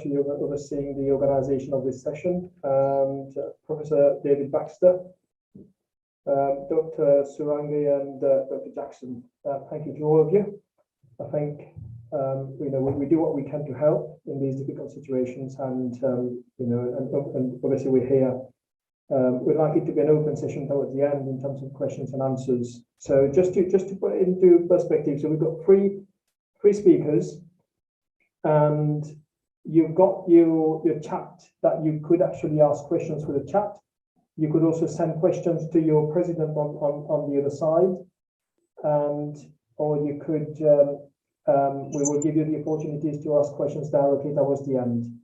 actually overseeing the organisation of this session, and Professor David Baxter, Dr. Surangi, and Dr. Jackson. Thank you to all of you. I think we do what we can to help in these difficult situations, and and obviously we're here. We'd like it to be an open session towards the end in terms of questions and answers. So just to put it into perspective, so we've got three speakers, and you've got your chat that you could actually ask questions with the chat. You could also send questions to your president on the other side, or you could we will give you the opportunities to ask questions directly towards the end.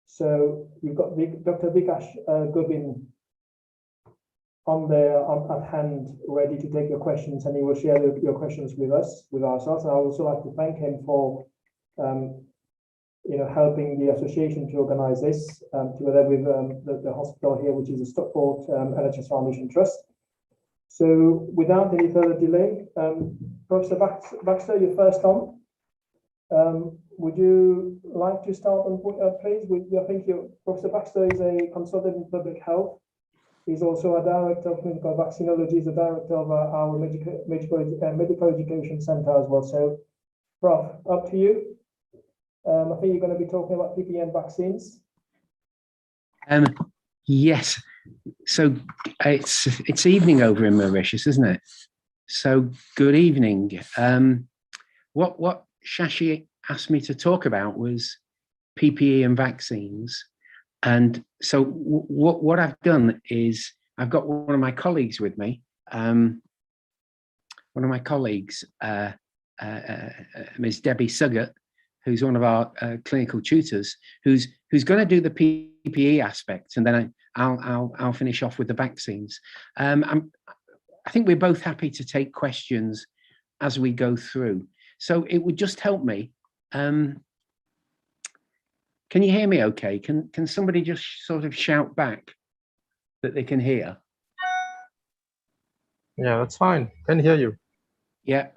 So you've got Dr. Vikash Govin at hand, ready to take your questions, and he will share your questions with ourselves. And I would also like to thank him for helping the association to organise this together with the hospital here, which is the Stockport NHS Foundation Trust. So without any further delay, Professor Baxter, you're first on. Would you like to start on, please? I think Professor Baxter is a consultant in public health. He's also a director of clinical vaccinology. He's a director of our medical education centre as well. So, Prof, up to you. I think you're going to be talking about Ppe and vaccines. Yes. So it's evening over in Mauritius, isn't it? So good evening. What Shashi asked me to talk about was PPE and vaccines. And so what I've done is I've got one of my colleagues with me. One of my colleagues, Ms. Debbie Suggett, who's one of our clinical tutors, who's going to do the PPE aspect, and then I'll finish off with the vaccines. I think we're both happy to take questions as we go through. So it would just help me. Can you hear me okay? Can somebody just sort of shout back that they can hear? Yeah, that's fine. Can hear you. Yeah.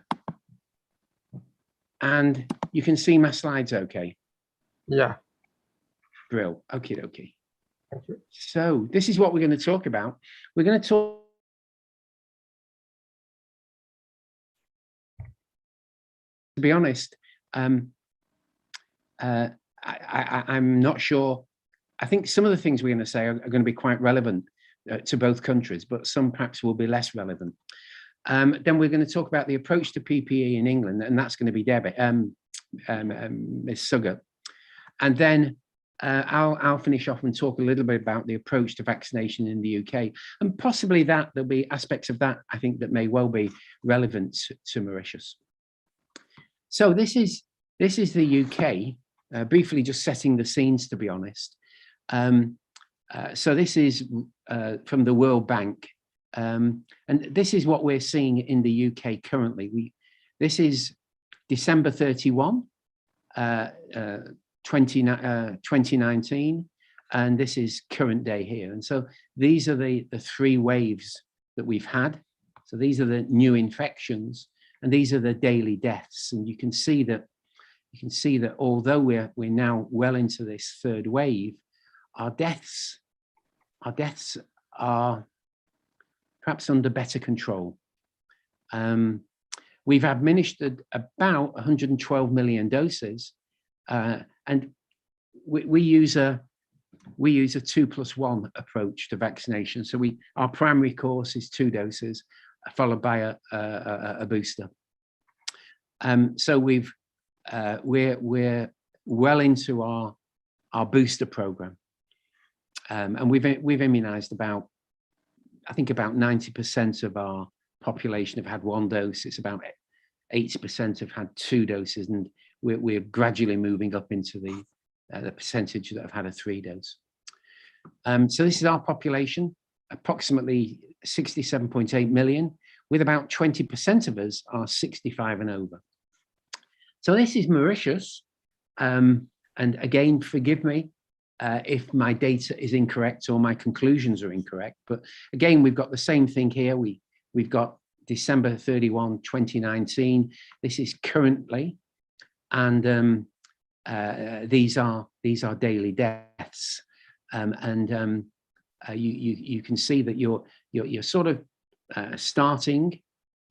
And you can see my slides okay? Yeah. Brill. Okay, okay. Thank you. So this is what we're going to talk about. We're going to talk. To be honest, I'm not sure. I think some of the things we're going to say are going to be quite relevant to both countries, but some perhaps will be less relevant. Then we're going to talk about the approach to PPE in England, and that's going to be Debbie, Ms. Suggett. And then I'll finish off and talk a little bit about the approach to vaccination in the UK, and possibly there'll be aspects of that I think that may well be relevant to Mauritius. So this is the UK. Briefly just setting the scenes, to be honest. So this is from the World Bank, and this is what we're seeing in the UK currently. This is December 31, 2019, and this is current day here. And so these are the three waves that we've had. So these are the new infections, and these are the daily deaths. And you can see that although we're now well into this third wave, our deaths are perhaps under better control. We've administered about 112 million doses, and we use a 2+1 approach to vaccination. So our primary course is 2 doses, followed by a booster. So we're well into our booster program, and we've immunized about 90% of our population have had 1 dose. It's about 80% have had 2 doses, and we're gradually moving up into the percentage that have had a 3 dose. So this is our population, approximately 67.8 million, with about 20% of us are 65 and over. So this is Mauritius, and again, forgive me if my data is incorrect or my conclusions are incorrect, but again, we've got the same thing here. We've got December 31, 2019. This is currently, and these are daily deaths, you can see that you're sort of starting.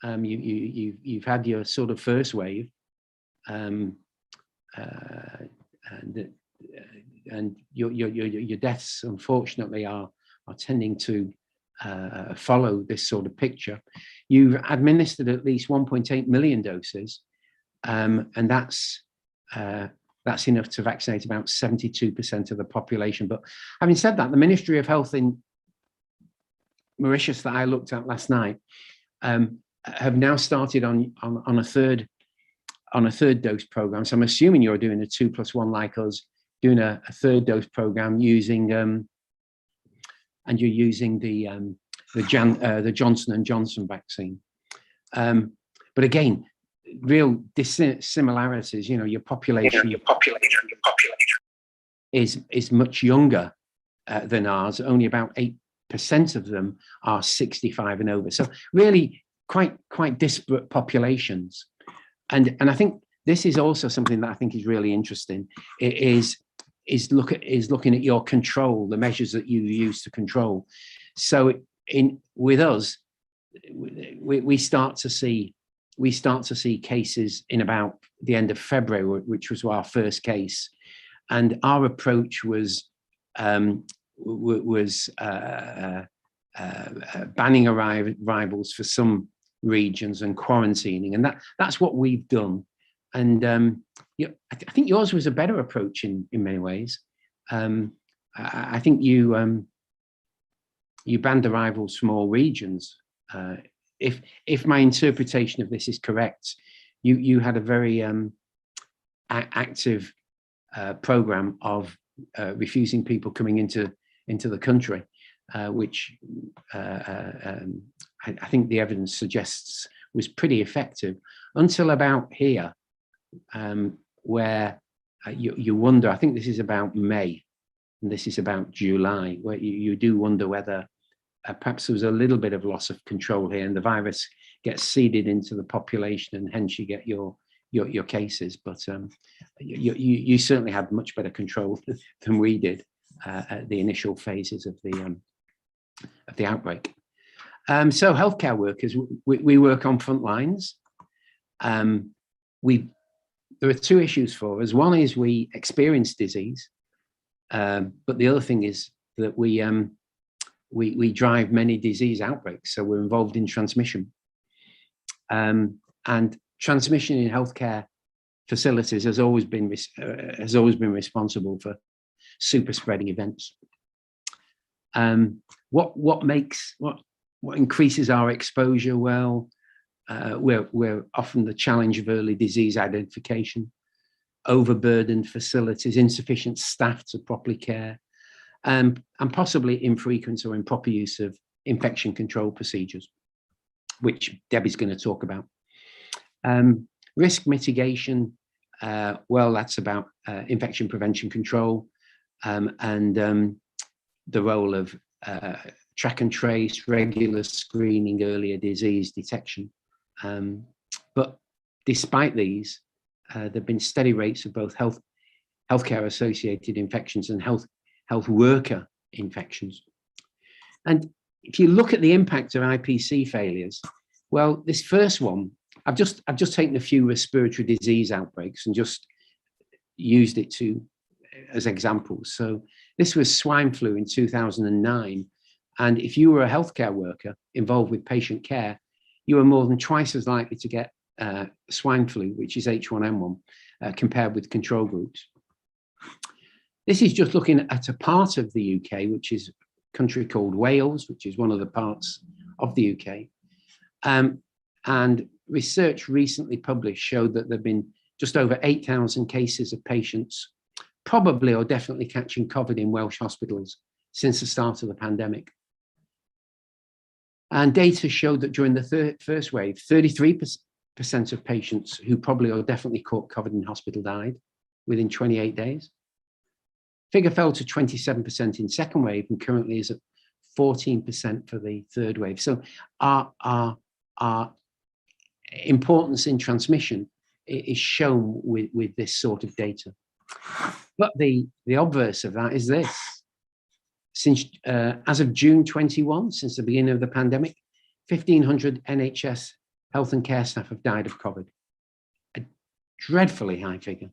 You've had your sort of first wave, and your deaths, unfortunately, are tending to follow this sort of picture. You've administered at least 1.8 million doses, and that's enough to vaccinate about 72% of the population. But having said that, the Ministry of Health in Mauritius that I looked at last night have now started on a third dose program. So I'm assuming you're doing a 2+1 like us, doing a third dose program using and you're using the Johnson & Johnson vaccine. But again, real dissimilarities. Your population is much younger than ours. Only about 8% of them are 65 and over. So really quite disparate populations. And I think this is also something that I think is really interesting. It is looking at your control, the measures that you use to control. So with us, we start to see cases in about the end of February, which was our first case, and our approach was banning arrivals for some regions and quarantining, and that's what we've done. And I think yours was a better approach in many ways. I think you banned arrivals from all regions. If my interpretation of this is correct, you had a very active program of refusing people coming into the country, which I think the evidence suggests was pretty effective until about here, where you wonder. I think this is about May, and this is about July, where you do wonder whether perhaps there was a little bit of loss of control here, and the virus gets seeded into the population, and hence you get your cases. But you certainly had much better control than we did at the initial phases of the outbreak. So healthcare workers, we work on front lines. There are two issues for us. One is we experience disease, but the other thing is that we drive many disease outbreaks, so we're involved in transmission. And transmission in healthcare facilities has always been responsible for super spreading events. What increases our exposure? Well, we're often the challenge of early disease identification, overburdened facilities, insufficient staff to properly care, and possibly infrequent or improper use of infection control procedures, which Debbie's going to talk about. Risk mitigation, well, that's about infection prevention control, and the role of track and trace, regular screening, earlier disease detection. But despite these, there have been steady rates of both healthcare associated infections and health worker infections. And if you look at the impact of IPC failures, well, this first one, I've just taken a few respiratory disease outbreaks and just used it as examples. So this was swine flu in 2009. And if you were a healthcare worker involved with patient care, you were more than twice as likely to get swine flu, which is H1N1, compared with control groups. This is just looking at a part of the UK, which is a country called Wales, which is one of the parts of the UK. And research recently published showed that there have been just over 8,000 cases of patients probably or definitely catching COVID in Welsh hospitals since the start of the pandemic. And data showed that during the first wave, 33% of patients who probably or definitely caught COVID in hospital died within 28 days. Figure fell to 27% in second wave and currently is at 14% for the third wave. So our importance in transmission is shown with this sort of data. But the obverse of that is this. Since as of June 21, since the beginning of the pandemic, 1,500 NHS health and care staff have died of COVID. A dreadfully high figure.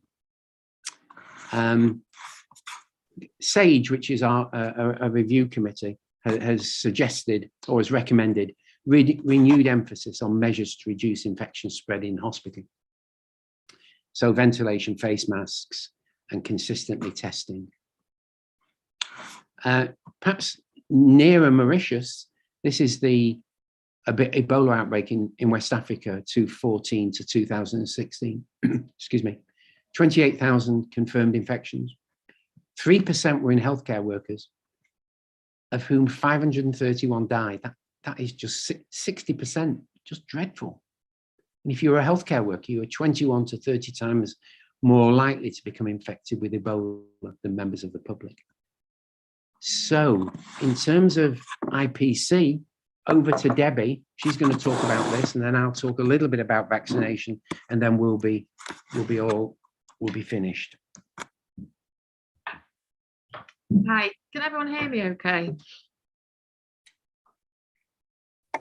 SAGE, which is a review committee, has suggested or has recommended renewed emphasis on measures to reduce infection spread in hospital. So ventilation, face masks, and consistently testing. Perhaps nearer Mauritius, this is the Ebola outbreak in West Africa, 2014 to 2016. Excuse me, 28,000 confirmed infections. 3% were in healthcare workers, of whom 531 died. That is just 60%, just dreadful. And if you're a healthcare worker, you are 21 to 30 times more likely to become infected with Ebola than members of the public. So in terms of IPC, over to Debbie. She's going to talk about this, and then I'll talk a little bit about vaccination, and then we'll be finished. Hi, can everyone hear me okay?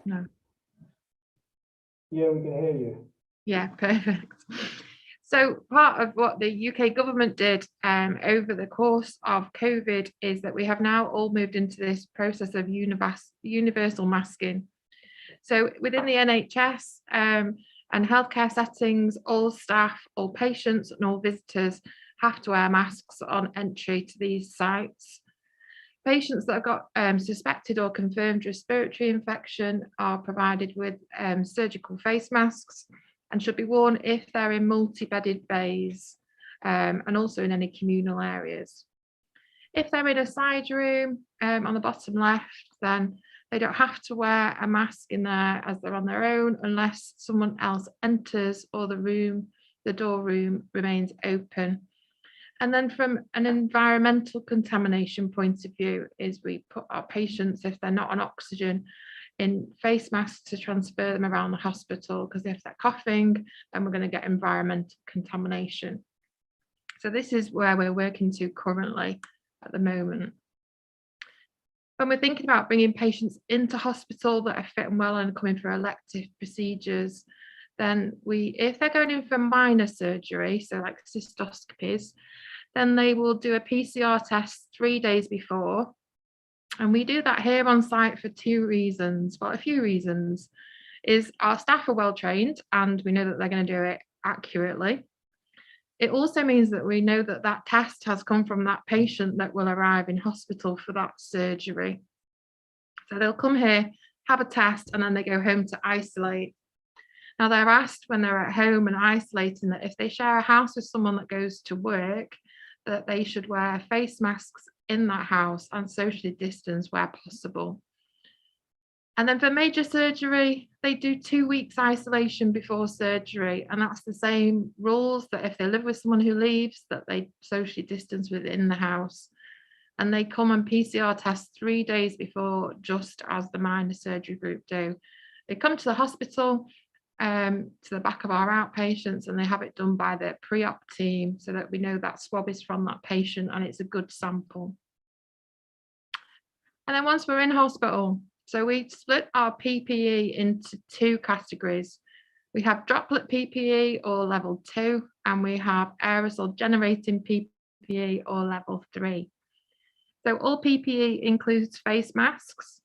No. Yeah, we can hear you. Yeah, perfect. So part of what the UK government did over the course of COVID is that we have now all moved into this process of universal masking. So within the NHS and healthcare settings, all staff, all patients and all visitors have to wear masks on entry to these sites. Patients that have got suspected or confirmed respiratory infection are provided with surgical face masks and should be worn if they're in multi-bedded bays and also in any communal areas. If they're in a side room on the bottom left, then they don't have to wear a mask in there as they're on their own unless someone else enters or the door room remains open. And then from an environmental contamination point of view is we put our patients, if they're not on oxygen, in face masks to transfer them around the hospital, because if they're coughing, then we're going to get environmental contamination. So this is where we're working to currently at the moment. When we're thinking about bringing patients into hospital that are fit and well and coming for elective procedures, then if they're going in for minor surgery, so like cystoscopies, then they will do a PCR test 3 days before. And we do that here on site for two reasons. Well, a few reasons is our staff are well trained and we know that they're going to do it accurately. It also means that we know that that test has come from that patient that will arrive in hospital for that surgery. So they'll come here, have a test, and then they go home to isolate. Now they're asked when they're at home and isolating that if they share a house with someone that goes to work, that they should wear face masks in that house and socially distance where possible. And then for major surgery, they do 2 weeks isolation before surgery. And that's the same rules that if they live with someone who leaves, that they socially distance within the house. And they come and PCR test 3 days before, just as the minor surgery group do. They come to the hospital, to the back of our outpatients, and they have it done by the pre-op team so that we know that swab is from that patient and it's a good sample. And then once we're in hospital, so we split our PPE into two categories. We have droplet PPE or level 2, and we have aerosol generating PPE or level 3. So all PPE includes face masks.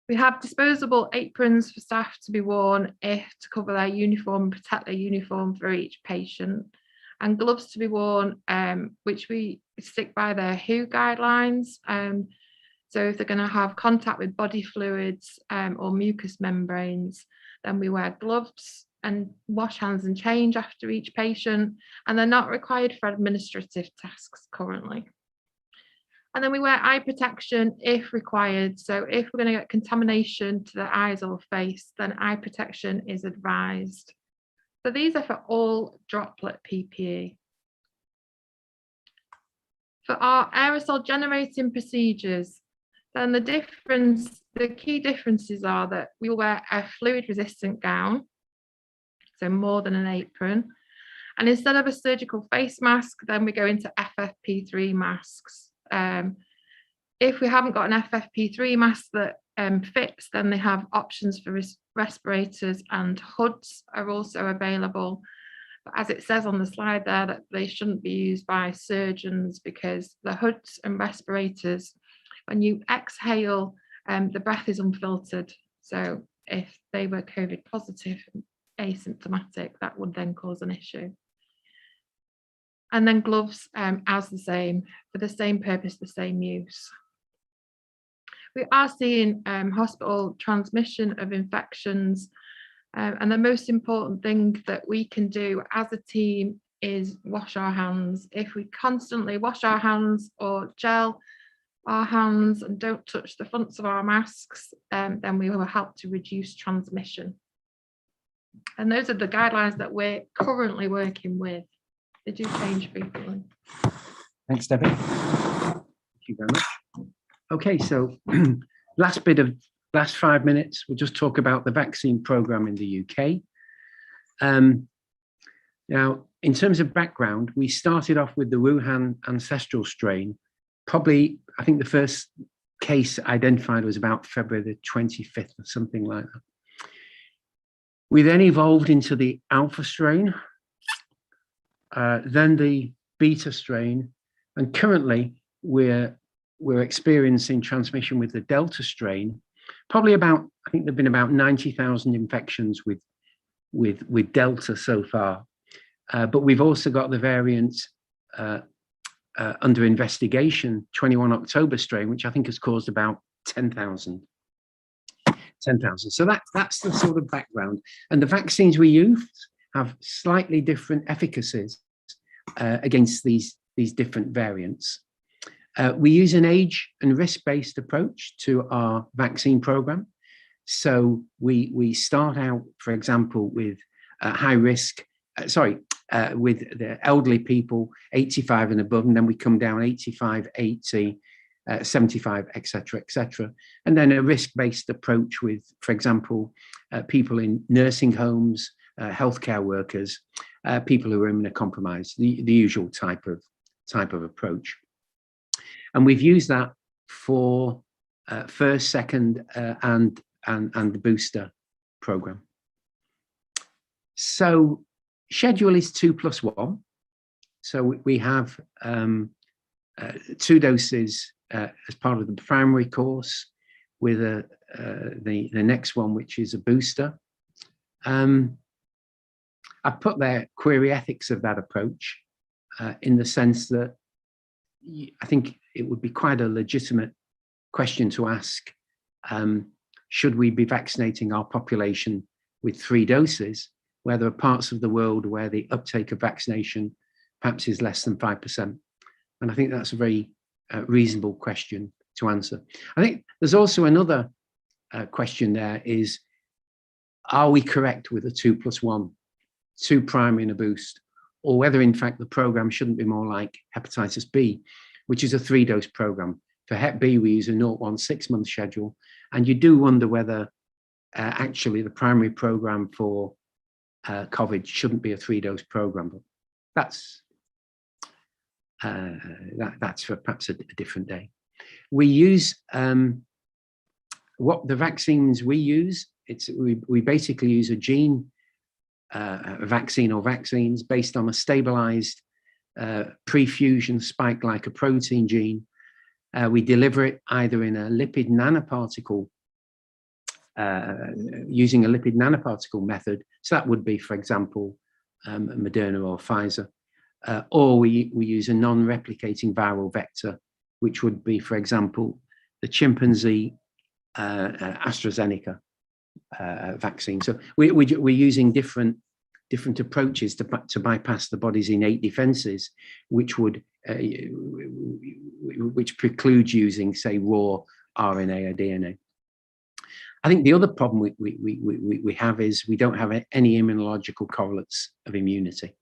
We have disposable aprons for staff to be worn to cover their uniform and protect their uniform for each patient, and gloves to be worn, which we stick by the WHO guidelines. So if they're going to have contact with body fluids or mucous membranes, then we wear gloves and wash hands and change after each patient, and they're not required for administrative tasks currently. And then we wear eye protection if required. So if we're going to get contamination to the eyes or face, then eye protection is advised. So these are for all droplet PPE. For our aerosol generating procedures, then the key differences are that we will wear a fluid resistant gown, so more than an apron, And instead of a surgical face mask, then we go into FFP3 masks. If we haven't got an FFP3 mask that fits, then they have options for respirators, and hoods are also available. But as it says on the slide there, that they shouldn't be used by surgeons, because the hoods and respirators, when you exhale, the breath is unfiltered. So if they were COVID positive, asymptomatic, that would then cause an issue. And then gloves, as the same, for the same purpose, the same use. We are seeing hospital transmission of infections, and the most important thing that we can do as a team is wash our hands. If we constantly wash our hands or gel our hands and don't touch the fronts of our masks, then we will help to reduce transmission. And those are the guidelines that we're currently working with. They do change frequently. Thanks, Debbie. Thank you very much. Okay, so last 5 minutes, we'll just talk about the vaccine program in the UK. Now, in terms of background, we started off with the Wuhan ancestral strain. Probably, I think the first case identified was about February the 25th or something like that. We then evolved into the alpha strain, then the beta strain, and currently we're experiencing transmission with the Delta strain. Probably about, I think there've been about 90,000 infections with Delta so far, but we've also got the variant under investigation, 21 October strain, which I think has caused about 10,000. So that's the sort of background. And the vaccines we use have slightly different efficacies against these different variants. We use an age and risk-based approach to our vaccine program. So we start out, for example, with high risk, with the elderly people, 85 and above, and then we come down 85, 80, 75, etc., etc. And then a risk-based approach with, for example, people in nursing homes, healthcare workers, people who are immunocompromised, the usual type of approach. And we've used that for first, second, and the booster program. So schedule is 2+1. So we have 2 doses as part of the primary course, with the next one, which is a booster. I put there query ethics of that approach, in the sense that I think it would be quite a legitimate question to ask, should we be vaccinating our population with 3 doses, where there are parts of the world where the uptake of vaccination perhaps is less than 5%. And I think that's a very reasonable question to answer. I think there's also another question there is, are we correct with a 2+1, 2 primary and a boost, or whether in fact the program shouldn't be more like hepatitis B, which is a 3-dose program. For Hep B, we use a 0-1 6-month schedule. And you do wonder whether actually the primary program for COVID shouldn't be a 3-dose program. But that's for perhaps a different day. We use what the vaccines we use. We basically use a gene vaccine or vaccines based on a stabilized pre-fusion spike glycoprotein gene. We deliver it either in a lipid nanoparticle, using a lipid nanoparticle method. So that would be, for example, Mrna or Pfizer, or we use a non-replicating viral vector, which would be, for example, the chimpanzee AstraZeneca vaccine. So we're using different approaches to bypass the body's innate defenses, which precludes using, say, raw RNA or DNA. I think the other problem we have is we don't have any immunological correlates of immunity.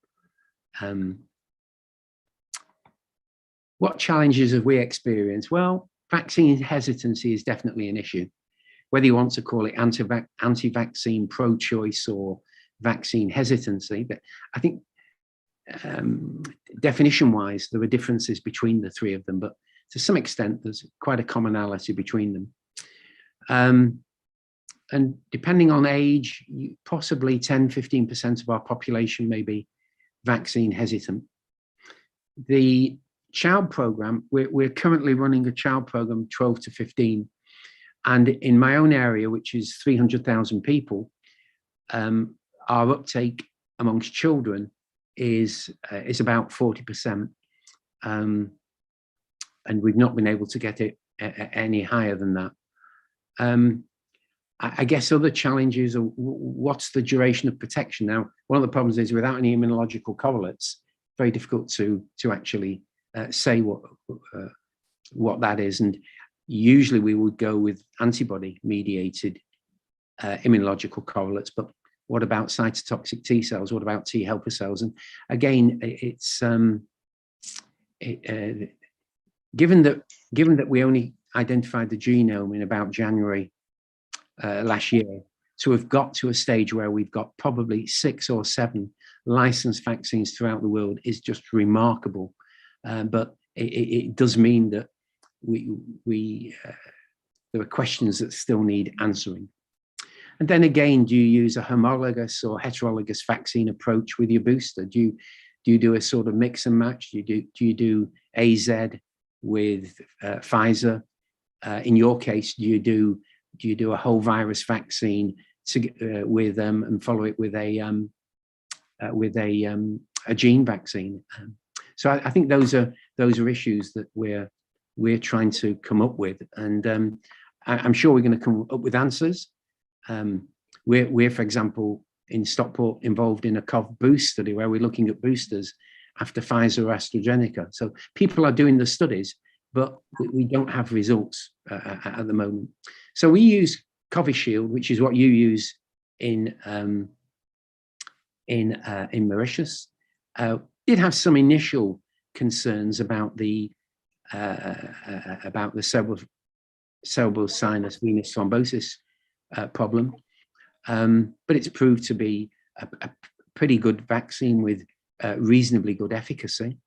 What challenges have we experienced? Well, vaccine hesitancy is definitely an issue. Whether you want to call it anti-vaccine pro-choice or vaccine hesitancy, but I think definition-wise, there are differences between the three of them, but to some extent, there's quite a commonality between them. And depending on age, possibly 10–15% of our population may be vaccine hesitant. The child program, we're currently running a child program 12 to 15. And in my own area, which is 300,000 people, our uptake amongst children is about 40%. And we've not been able to get it any higher than that. I guess other challenges are what's the duration of protection? Now, one of the problems is without any immunological correlates, very difficult to actually say what that is. And usually we would go with antibody-mediated immunological correlates, but what about cytotoxic T cells? What about T helper cells? And again, it's given that we only identified the genome in about January last year, to have got to a stage where we've got probably 6 or 7 licensed vaccines throughout the world is just remarkable. But it does mean that there are questions that still need answering. And then again, do you use a homologous or heterologous vaccine approach with your booster? Do you do a sort of mix and match? Do you do AZ with Pfizer? In your case, do you do a whole virus vaccine with and follow it with a gene vaccine? So I think those are issues that we're trying to come up with, and I'm sure we're going to come up with answers. We're, for example, in Stockport involved in a COV boost study where we're looking at boosters after Pfizer or AstraZeneca. So people are doing the studies, but we don't have results at the moment. So we use Covishield, which is what you use in Mauritius. Did have some initial concerns about the cerebral sinus venous thrombosis problem, but it's proved to be a pretty good vaccine with reasonably good efficacy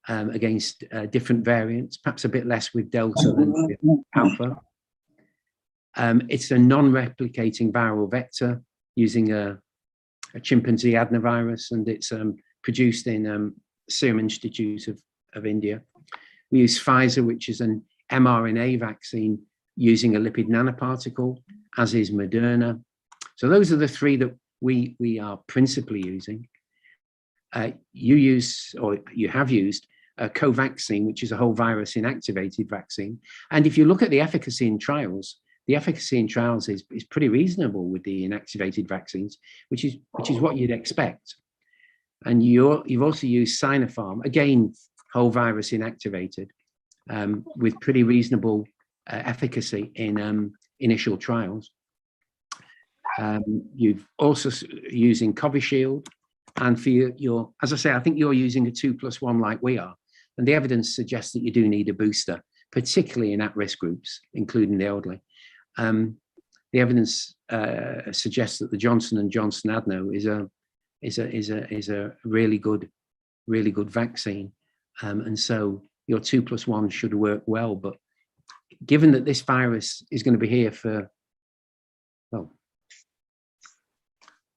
against different variants, perhaps a bit less with Delta than with Alpha. It's a non-replicating viral vector using a chimpanzee adenovirus, and it's produced in Serum Institute of India. We use Pfizer, which is an mRNA vaccine using a lipid nanoparticle, as is Mrna. So those are the three that we are principally using. You use, or you have used, a Covaxin, which is a whole virus inactivated vaccine. And if you look at the efficacy in trials, the efficacy in trials is pretty reasonable with the inactivated vaccines, which is what you'd expect. And you've also used Sinopharm, again, whole virus inactivated, with pretty reasonable efficacy in initial trials. You've also using Covishield, and for your, as I say, I think you're using a 2+1 like we are, and the evidence suggests that you do need a booster, particularly in at-risk groups, including the elderly. The evidence suggests that the Johnson & Johnson Adeno is a really good vaccine, and so your 2+1 should work well. But given that this virus is going to be here for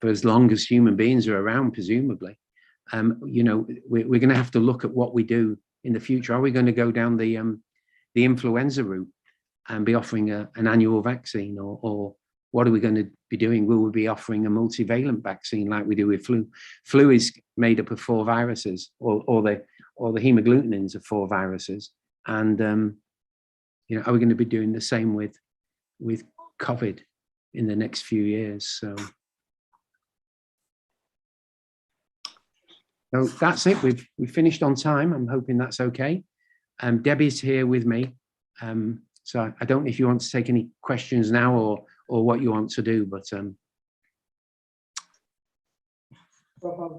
as long as human beings are around, presumably, you know, we're going to have to look at what we do in the future. Are we going to go down the influenza route and be offering an annual vaccine, or what are we going to be doing? Will we be offering a multivalent vaccine like we do with flu? Flu is made up of 4 viruses, or the hemagglutinins of 4 viruses, and you know, are we going to be doing the same with COVID in the next few years? So that's it. We've finished on time. I'm hoping that's okay. Debbie's here with me. So I don't know if you want to take any questions now or what you want to do, but Well, I've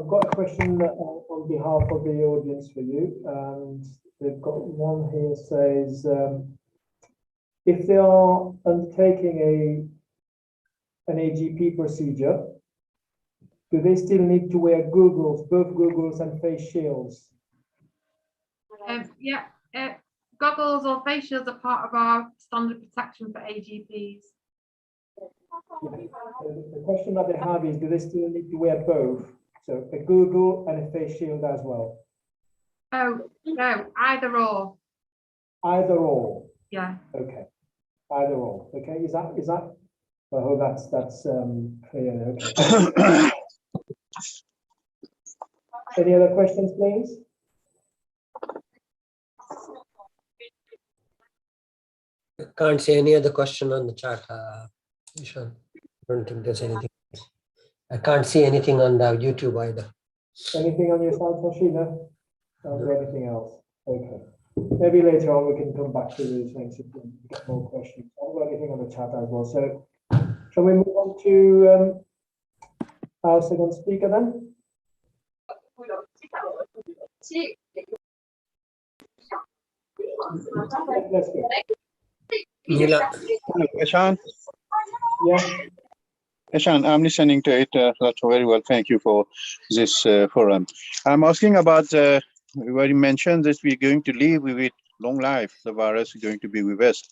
got a question on behalf of the audience for you, and they've got one here says, if they are undertaking an AGP procedure do they still need to wear goggles, both goggles and face shields? Yeah, goggles or face shields are part of our standard protection for AGPs. The question that they have is, do they still need to wear both? So a goggle and a face shield as well? Oh, no, either or. Either or? Yeah. Okay, either or. Okay, is that, I hope that's clear. Okay. Any other questions, please? Can't see any other question on the chat. Ishan. I don't think there's anything. I can't see anything on the YouTube either. Anything on your side, Toshina? Don't do anything else. Okay. Maybe later on we can come back to these things if we get more questions. I haven't got anything on the chat as well. So shall we move on to our second speaker then? Let's go. Neela. Ishan, Yeah. Ishan, I'm listening to it. That's very well. Thank you for this forum. I'm asking about where you mentioned that we're going to live with long life. The virus is going to be with us.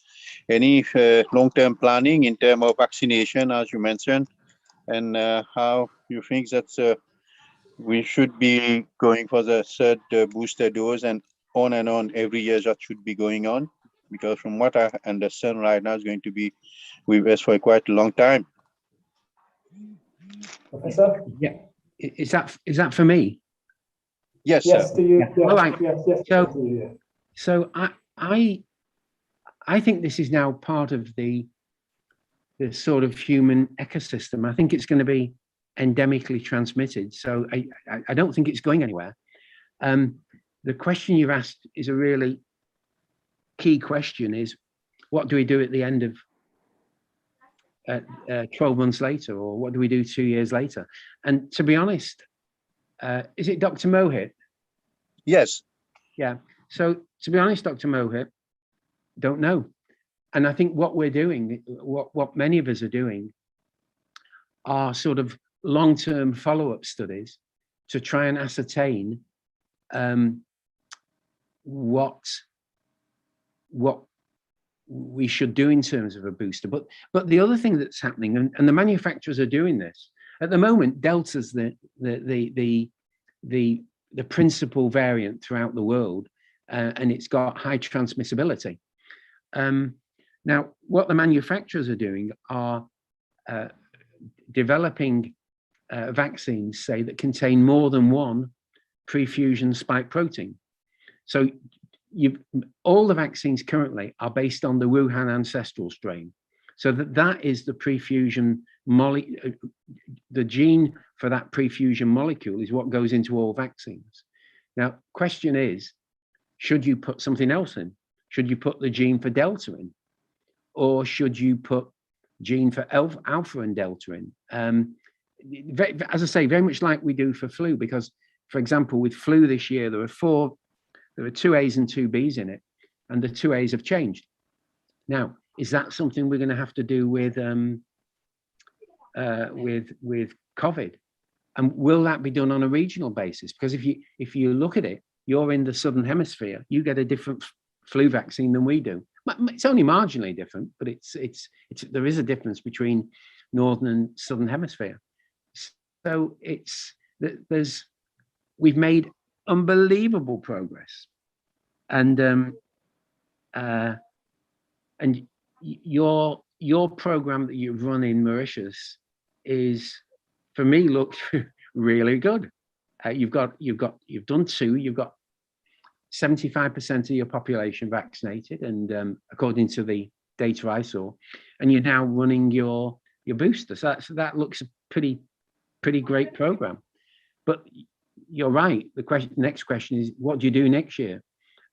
Any long-term planning in terms of vaccination, as you mentioned, and how you think that we should be going for the third booster dose and on every year that should be going on? Because from what I understand right now, it's going to be with us for quite a long time. Professor? Yeah, is that for me? Yes, Yes, sir. to you. Yeah. Yes, All right. yes, So- to you, yeah. So I think this is now part of the sort of human ecosystem. I think it's going to be endemically transmitted. So I don't think it's going anywhere. The question you've asked is a really key question: is what do we do at the end of 12 months later, or what do we do 2 years later? And to be honest, is it Dr. Mohit? Yes. Yeah. So to be honest, Dr. Mohit, don't know. And I think what we're doing, what many of us are doing, are sort of long-term follow-up studies to try and ascertain what we should do in terms of a booster. But the other thing that's happening, and the manufacturers are doing this at the moment, Delta's the principal variant throughout the world, and it's got high transmissibility. Now, what the manufacturers are doing are developing vaccines, say, that contain more than one pre-fusion spike protein. So all the vaccines currently are based on the Wuhan ancestral strain. So that is the pre-fusion the gene for that pre-fusion molecule is what goes into all vaccines. Now, question is, should you put something else in? Should you put the gene for Delta in? Or should you put gene for Alpha and Delta in? As I say, very much like we do for flu, because, for example, with flu this year, there are 2 A's and 2 B's in it, and the 2 A's have changed. Now, is that something we're going to have to do with COVID? And will that be done on a regional basis? Because if you look at it, you're in the Southern Hemisphere, you get a different flu vaccine than we do. It's only marginally different, but there is a difference between Northern and Southern Hemisphere. So we've made unbelievable progress, and your program that you've run in Mauritius is, for me, looks really good. You've done 2. You've got 75% of your population vaccinated, and according to the data I saw, and you're now running your booster. So that looks a pretty great program. But you're right. The next question is, what do you do next year?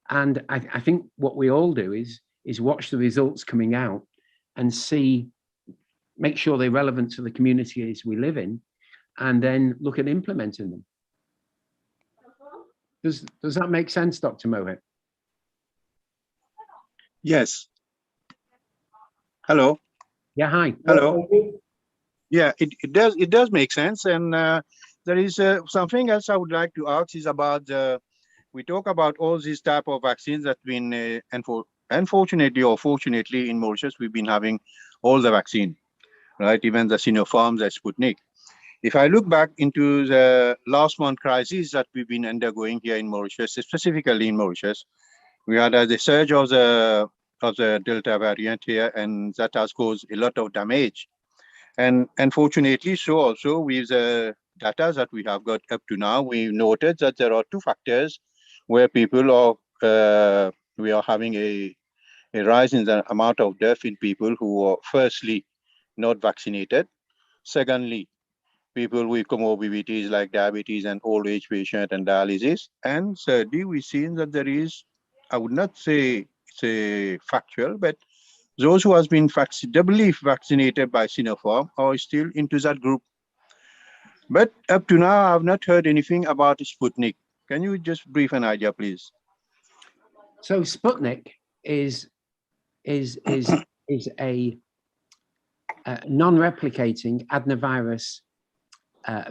And I think what we all do is watch the results coming out and make sure they're relevant to the communities we live in, and then look at implementing them. Does that make sense, Dr. Mohit? Yes. Hello. Yeah, hi. Hello. Yeah, it does make sense. And there is something else I would like to ask is about we talk about all these type of vaccines that been unfortunately or fortunately in Mauritius we've been having all the vaccine, right? Even the Sinopharm, the Sputnik. If I look back into the last month crisis that we've been undergoing here in Mauritius, specifically in Mauritius, we had the surge of the Delta variant here, and that has caused a lot of damage. And unfortunately, so also with the data that we have got up to now, we noted that there are two factors where people are, we are having a rise in the amount of death in people who are firstly not vaccinated. Secondly, people with comorbidities like diabetes and old age patient and dialysis. And thirdly, we've seen that there is, I would not say it's a factual, but those who has been doubly vaccinated by Sinopharm are still into that group. But up to now, I've not heard anything about Sputnik. Can you just brief an idea, please? So Sputnik is a non-replicating adenovirus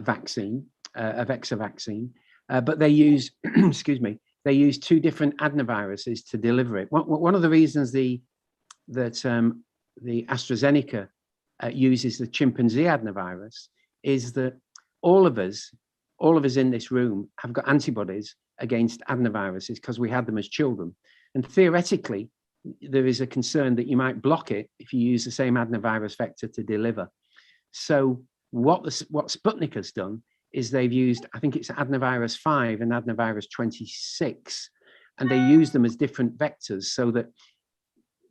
vaccine, a vector vaccine, but they use, excuse me, they use two different adenoviruses to deliver it. One of the reasons that the AstraZeneca uses the chimpanzee adenovirus is that all of us in this room have got antibodies against adenoviruses because we had them as children. And theoretically, there is a concern that you might block it if you use the same adenovirus vector to deliver. So what Sputnik has done is they've used, I think it's adenovirus 5 and adenovirus 26, and they use them as different vectors so that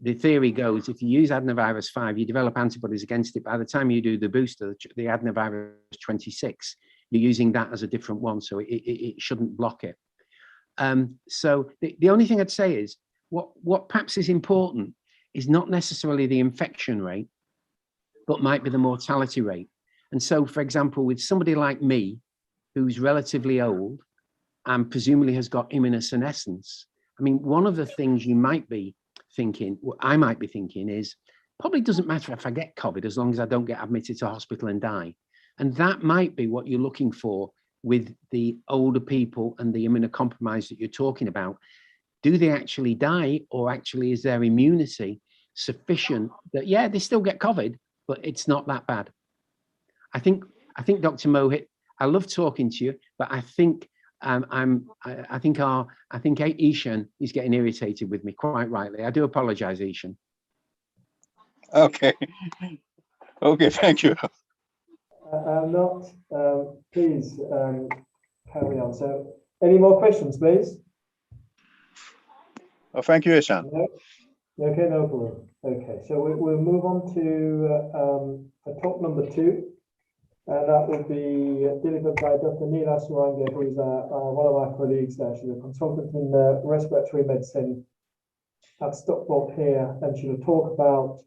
the theory goes, if you use adenovirus 5, you develop antibodies against it. By the time you do the booster, the adenovirus 26, you're using that as a different one, so it shouldn't block it. So the only thing I'd say is, what perhaps is important is not necessarily the infection rate, but might be the mortality rate. And so, for example, with somebody like me, who's relatively old and presumably has got immunosenescence, I mean, one of the things you might be thinking, what I might be thinking is, probably doesn't matter if I get COVID as long as I don't get admitted to hospital and die. And that might be what you're looking for with the older people and the immunocompromised that you're talking about. Do they actually die, or actually is their immunity sufficient that, yeah, they still get COVID, but it's not that bad? I think Dr. Mohit, I love talking to you, but I think I think Ishan is getting irritated with me, quite rightly. I do apologize, Ishan. Okay. Okay, thank you. Please carry on. So any more questions, please? Oh, thank you, Ishan. No? Okay, no problem. Okay, so we'll move on to talk number 2. And that will be delivered by Dr. Neela Suranga, who is one of our colleagues. She's a consultant in respiratory medicine at Stockport here, and she will talk about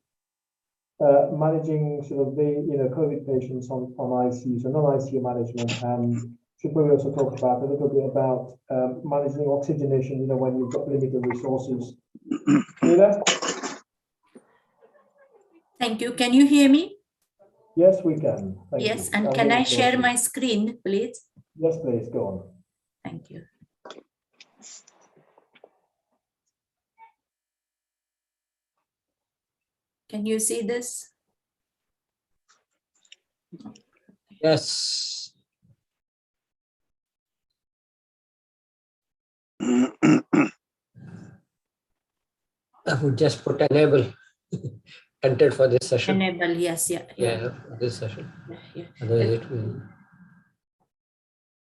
managing sort of the COVID patients on ICU, so non-ICU management, and she'll probably also talk about a little bit about managing oxygenation, when you've got limited resources. Neela? Thank you. Can you hear me? Yes, we can. Thank yes, you. and can I share my screen, please? Yes, please, go on. Thank you. Can you see this? Yes. I would just put enable entered for this session. Enable, yes, yeah. This session. Yeah. Otherwise it will.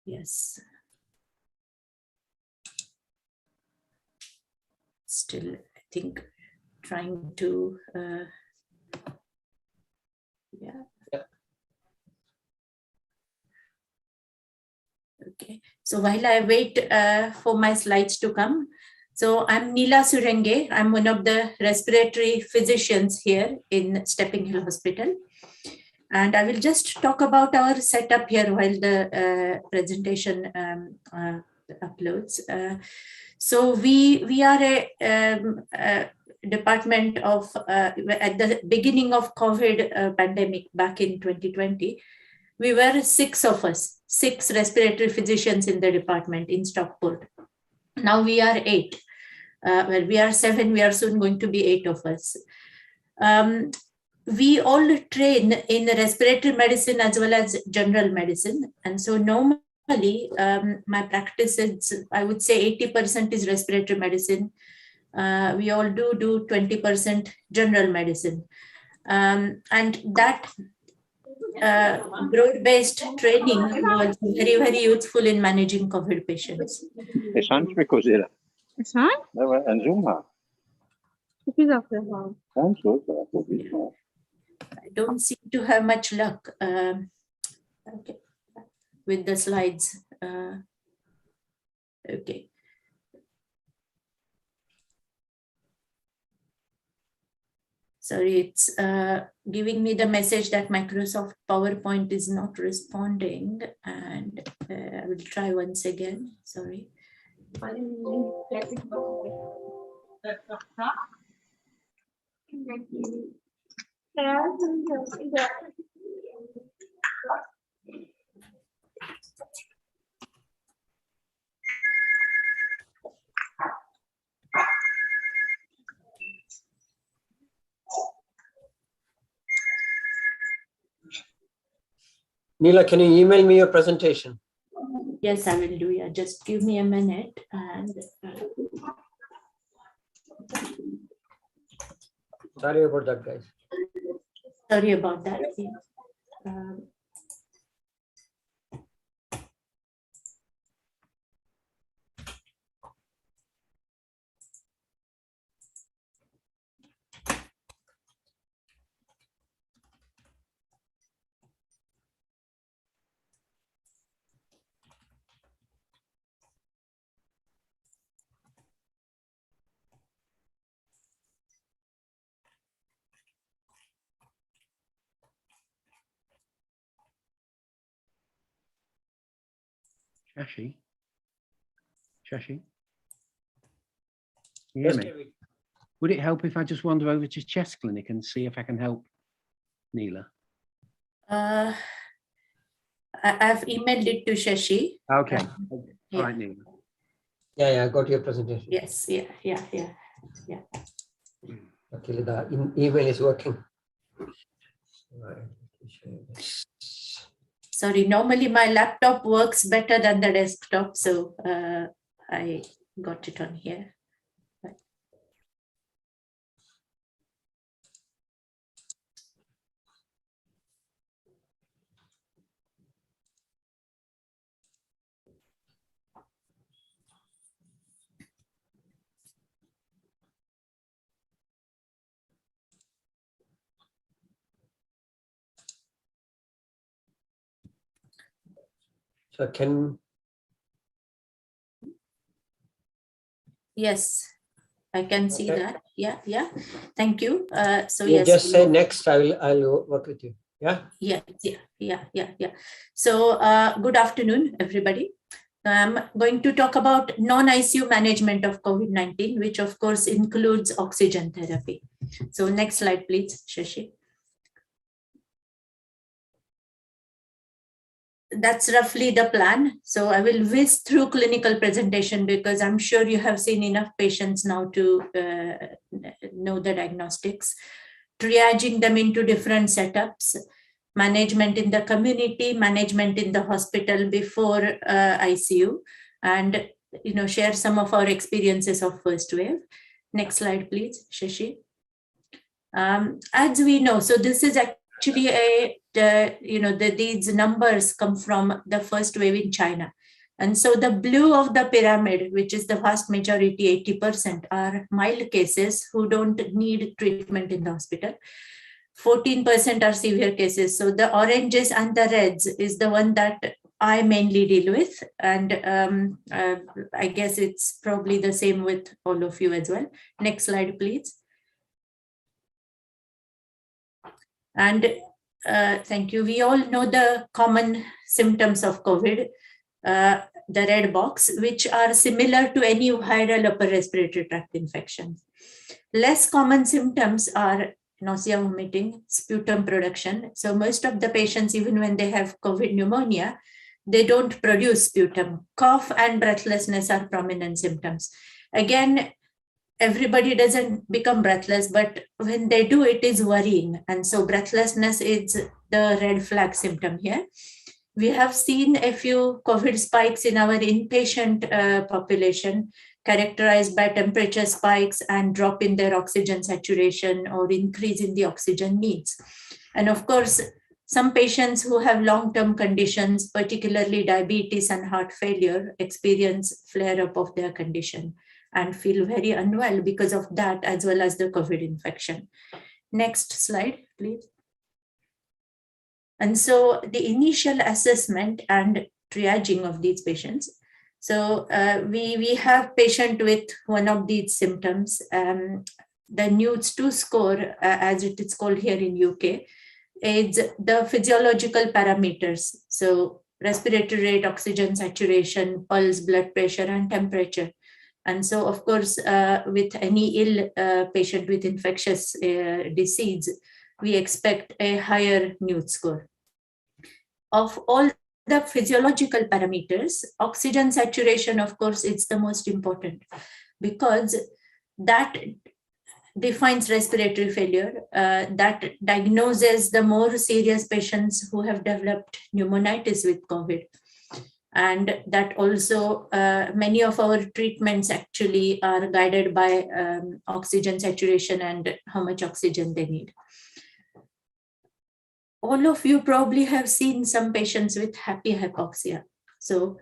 Yes. Still, I think trying to, yeah. Okay, so while I wait for my slides to come, so I'm Neela Suranga. I'm one of the respiratory physicians here in Stepping Hill Hospital. And I will just talk about our setup here while the presentation uploads. So we are a department of, at the beginning of COVID pandemic back in 2020, we were 6 of us, 6 respiratory physicians in the department in Stockport. Now we are 8. Well, we are 7, we are soon going to be 8 of us. We all train in respiratory medicine as well as general medicine. And so normally my practice is, I would say 80% is respiratory medicine. We all do 20% general medicine. And that broad-based training was very, very useful in managing COVID patients. I don't seem to have much luck okay, with the slides. Okay. Sorry, it's giving me the message that Microsoft PowerPoint is not responding, and I will try once again. Sorry. Neela, can you email me your presentation? Yes, I will do. Yeah, just give me a minute. And Sorry about that, guys. sorry about that. Shashi? You hear me? Would it help if I just wander over to Chest Clinic and see if I can help Neela? I've emailed it to Shashi. Okay. Yeah. All right, Neela. Yeah, I got your presentation. Yes, yeah. Okay, the email is working. Right. Sorry, normally my laptop works better than the desktop, so I got it on here. So Yes, I can see that. Yeah. Thank you. So you yes, just say next, I'll work with you. Yeah. Yeah. So good afternoon, everybody. I'm going to talk about non-ICU management of COVID-19, which of course includes oxygen therapy. So next slide, please, Shashi. That's roughly the plan. So I will whiz through clinical presentation because I'm sure you have seen enough patients now to know the diagnostics, triaging them into different setups, management in the community, management in the hospital before ICU, and share some of our experiences of first wave. Next slide, please, Shashi. As we know, so this is actually these numbers come from the first wave in China. And so the blue of the pyramid, which is the vast majority, 80%, are mild cases who don't need treatment in the hospital. 14% are severe cases. So the oranges and the reds is the one that I mainly deal with. And I guess it's probably the same with all of you as well. Next slide, please. And thank you. We all know the common symptoms of COVID. the red box, which are similar to any viral upper respiratory tract infection. Less common symptoms are nausea, vomiting, sputum production. So most of the patients, even when they have COVID pneumonia, they don't produce sputum. Cough and breathlessness are prominent symptoms. Again, everybody doesn't become breathless, but when they do, it is worrying. And so breathlessness is the red flag symptom here. We have seen a few COVID spikes in our inpatient population, characterized by temperature spikes and drop in their oxygen saturation or increase in the oxygen needs. And of course, some patients who have long-term conditions, particularly diabetes and heart failure, experience flare-up of their condition and feel very unwell because of that, as well as the COVID infection. Next slide, please. And so the initial assessment and triaging of these patients. So we have patient with one of these symptoms. The NEWS2 score, as it is called here in UK, is the physiological parameters. So respiratory rate, oxygen saturation, pulse, blood pressure, and temperature. And so, of course, with any ill patient with infectious disease, we expect a higher NEWS score. Of all the physiological parameters, oxygen saturation, of course, is the most important because that defines respiratory failure, that diagnoses the more serious patients who have developed pneumonitis with COVID. And that also, many of our treatments actually are guided by oxygen saturation and how much oxygen they need. All of you probably have seen some patients with happy hypoxia. So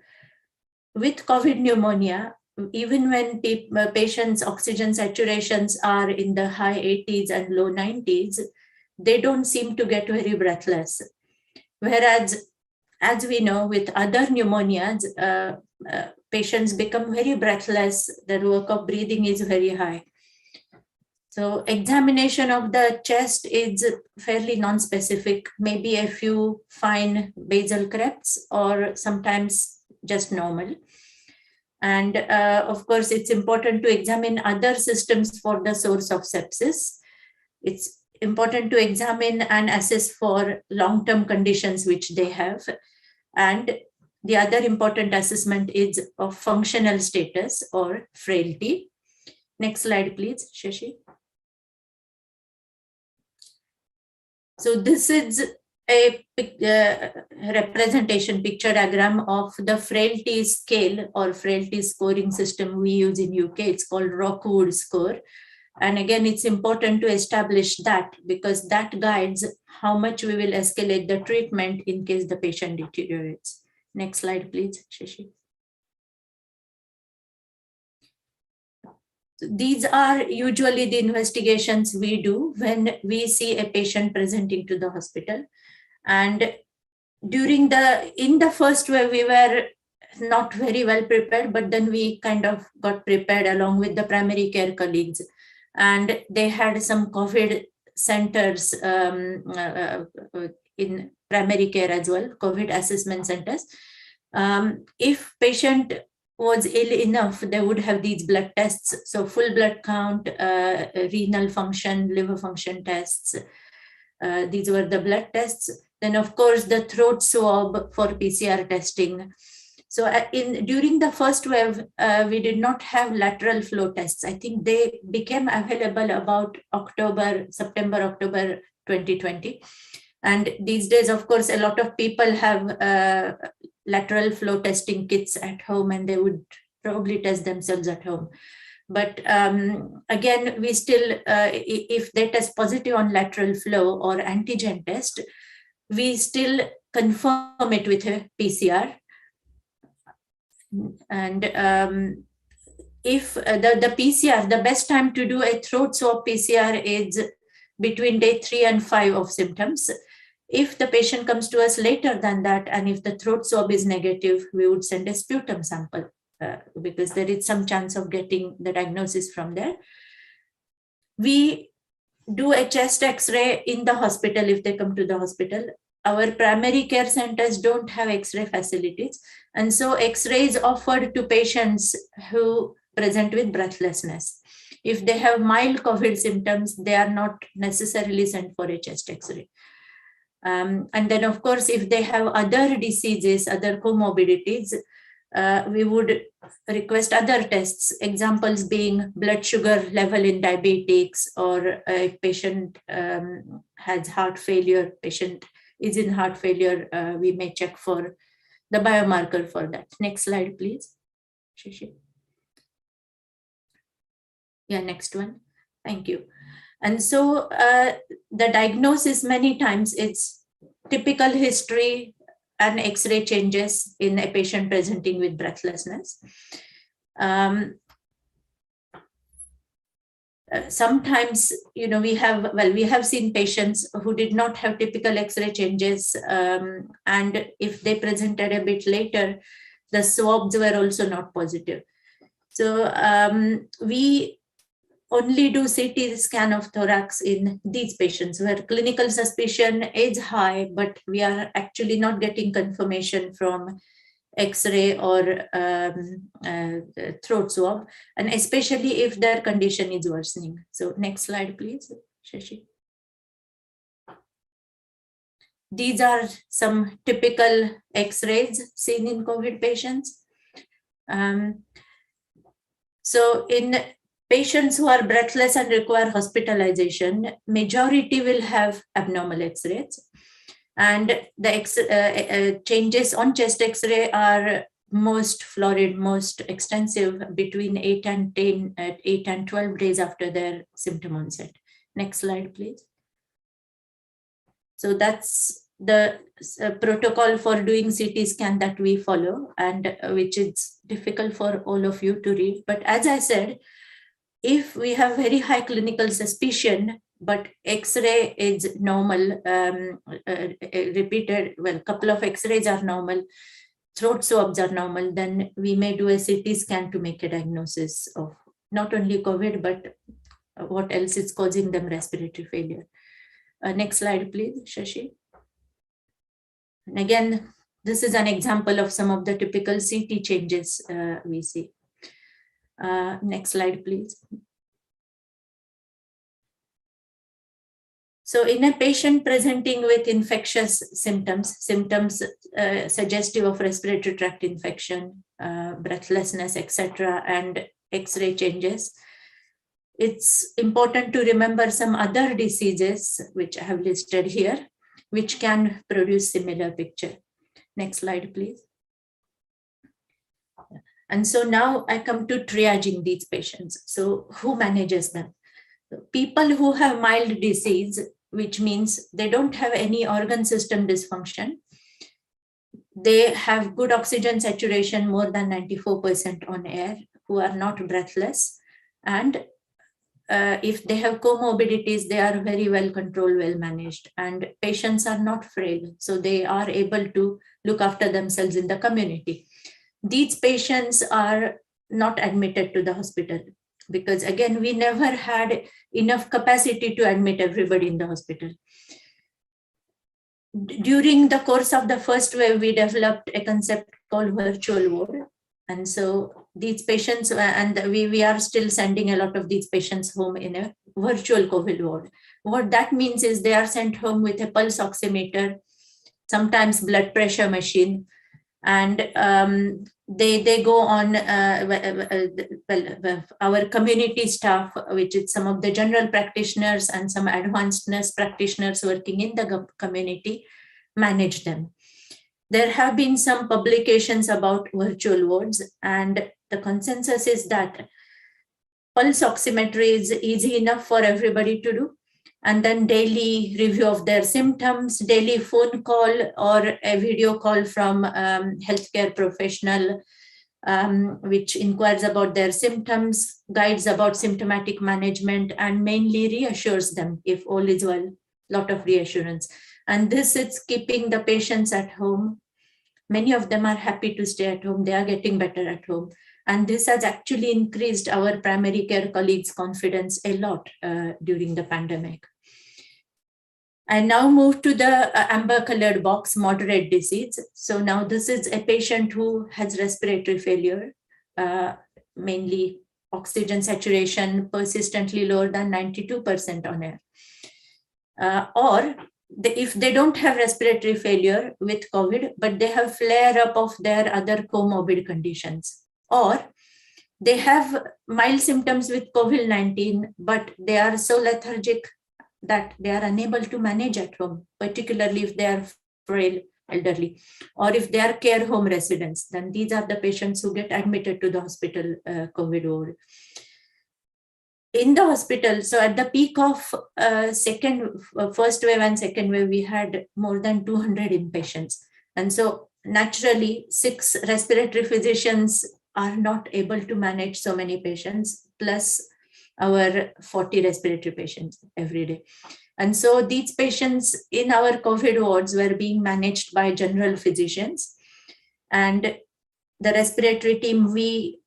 with COVID pneumonia, even when patients' oxygen saturations are in the high 80s and low 90s, they don't seem to get very breathless. Whereas, as we know, with other pneumonias, patients become very breathless, their work of breathing is very high. So examination of the chest is fairly non-specific, maybe a few fine basal crests or sometimes just normal. And of course, it's important to examine other systems for the source of sepsis. It's important to examine and assess for long-term conditions which they have. And the other important assessment is of functional status or frailty. Next slide, please, Shashi. So this is a representation picture diagram of the frailty scale or frailty scoring system we use in UK. It's called Rockwood score. And again, it's important to establish that because that guides how much we will escalate the treatment in case the patient deteriorates. Next slide, please, Shashi. These are usually the investigations we do when we see a patient presenting to the hospital. And in the first wave, we were not very well prepared, but then we kind of got prepared along with the primary care colleagues. And they had some COVID centers in primary care as well, COVID assessment centers. If patient was ill enough, they would have these blood tests. So full blood count, renal function, liver function tests. These were the blood tests. Then of course the throat swab for PCR testing. So during the first wave, we did not have lateral flow tests. I think they became available about September, October 2020. And these days, of course, a lot of people have lateral flow testing kits at home and they would probably test themselves at home. But again, we still, if they test positive on lateral flow or antigen test, we still confirm it with a PCR. And if the PCR, the best time to do a throat swab PCR is between day 3 and 5 of symptoms. If the patient comes to us later than that, and if the throat swab is negative, we would send a sputum sample because there is some chance of getting the diagnosis from there. We do a chest X-ray in the hospital if they come to the hospital. our primary care centers don't have X-ray facilities. And so X-ray is offered to patients who present with breathlessness. If they have mild COVID symptoms, they are not necessarily sent for a chest X-ray. And then, of course, if they have other diseases, other comorbidities, we would request other tests, examples being blood sugar level in diabetics, or if patient has heart failure, patient is in heart failure, we may check for the biomarker for that. Next slide, please. Shishi. Yeah, next one. Thank you. And so the diagnosis many times, it's typical history and X-ray changes in a patient presenting with breathlessness. Sometimes, we have seen patients who did not have typical X-ray changes, and if they presented a bit later, the swabs were also not positive. So we only do CT scan of thorax in these patients where clinical suspicion is high, but we are actually not getting confirmation from X-ray or throat swab, and especially if their condition is worsening. So next slide, please, Shashi. These are some typical X-rays seen in COVID patients. So in patients who are breathless and require hospitalization, majority will have abnormal X-rays. And the changes on chest X-ray are most florid, most extensive between 8 and 12 days after their symptom onset. Next slide, please. So that's the protocol for doing CT scan that we follow, and which is difficult for all of you to read. But as I said, if we have very high clinical suspicion, but X-ray is normal, repeated, well, couple of X-rays are normal, throat swabs are normal, then we may do a CT scan to make a diagnosis of not only COVID, but what else is causing them respiratory failure. Next slide, please, Shashi. And again, this is an example of some of the typical CT changes we see. Next slide, please. So in a patient presenting with infectious symptoms suggestive of respiratory tract infection, breathlessness, etc., and X-ray changes, it's important to remember some other diseases, which I have listed here, which can produce similar picture. Next slide, please. And so now I come to triaging these patients. So who manages them? People who have mild disease, which means they don't have any organ system dysfunction. They have good oxygen saturation, more than 94% on air, who are not breathless. And if they have comorbidities, they are very well controlled, well managed, and patients are not frail. So they are able to look after themselves in the community. These patients are not admitted to the hospital because, again, we never had enough capacity to admit everybody in the hospital. During the course of the first wave, we developed a concept called virtual ward. And so these patients, and we are still sending a lot of these patients home in a virtual COVID ward. What that means is they are sent home with a pulse oximeter, sometimes blood pressure machine, and they go on, our community staff, which is some of the general practitioners and some advanced nurse practitioners working in the community, manage them. There have been some publications about virtual wards, and the consensus is that pulse oximetry is easy enough for everybody to do. And then daily review of their symptoms, daily phone call or a video call from healthcare professional, which inquires about their symptoms, guides about symptomatic management, and mainly reassures them if all is well, lot of reassurance. And this is keeping the patients at home. Many of them are happy to stay at home. They are getting better at home. And this has actually increased our primary care colleagues' confidence a lot during the pandemic. I now move to the amber colored box, moderate disease. So now this is a patient who has respiratory failure, mainly oxygen saturation persistently lower than 92% on air. Or if they don't have respiratory failure with COVID, but they have flare up of their other comorbid conditions, or they have mild symptoms with COVID-19, but they are so lethargic that they are unable to manage at home, particularly if they are frail, elderly, or if they are care home residents, then these are the patients who get admitted to the hospital COVID ward. In the hospital, so at the peak of first wave and second wave, we had more than 200 inpatients. And so naturally, 6 respiratory physicians are not able to manage so many patients, plus our 40 respiratory patients every day. And so these patients in our COVID wards were being managed by general physicians. And the respiratory team, we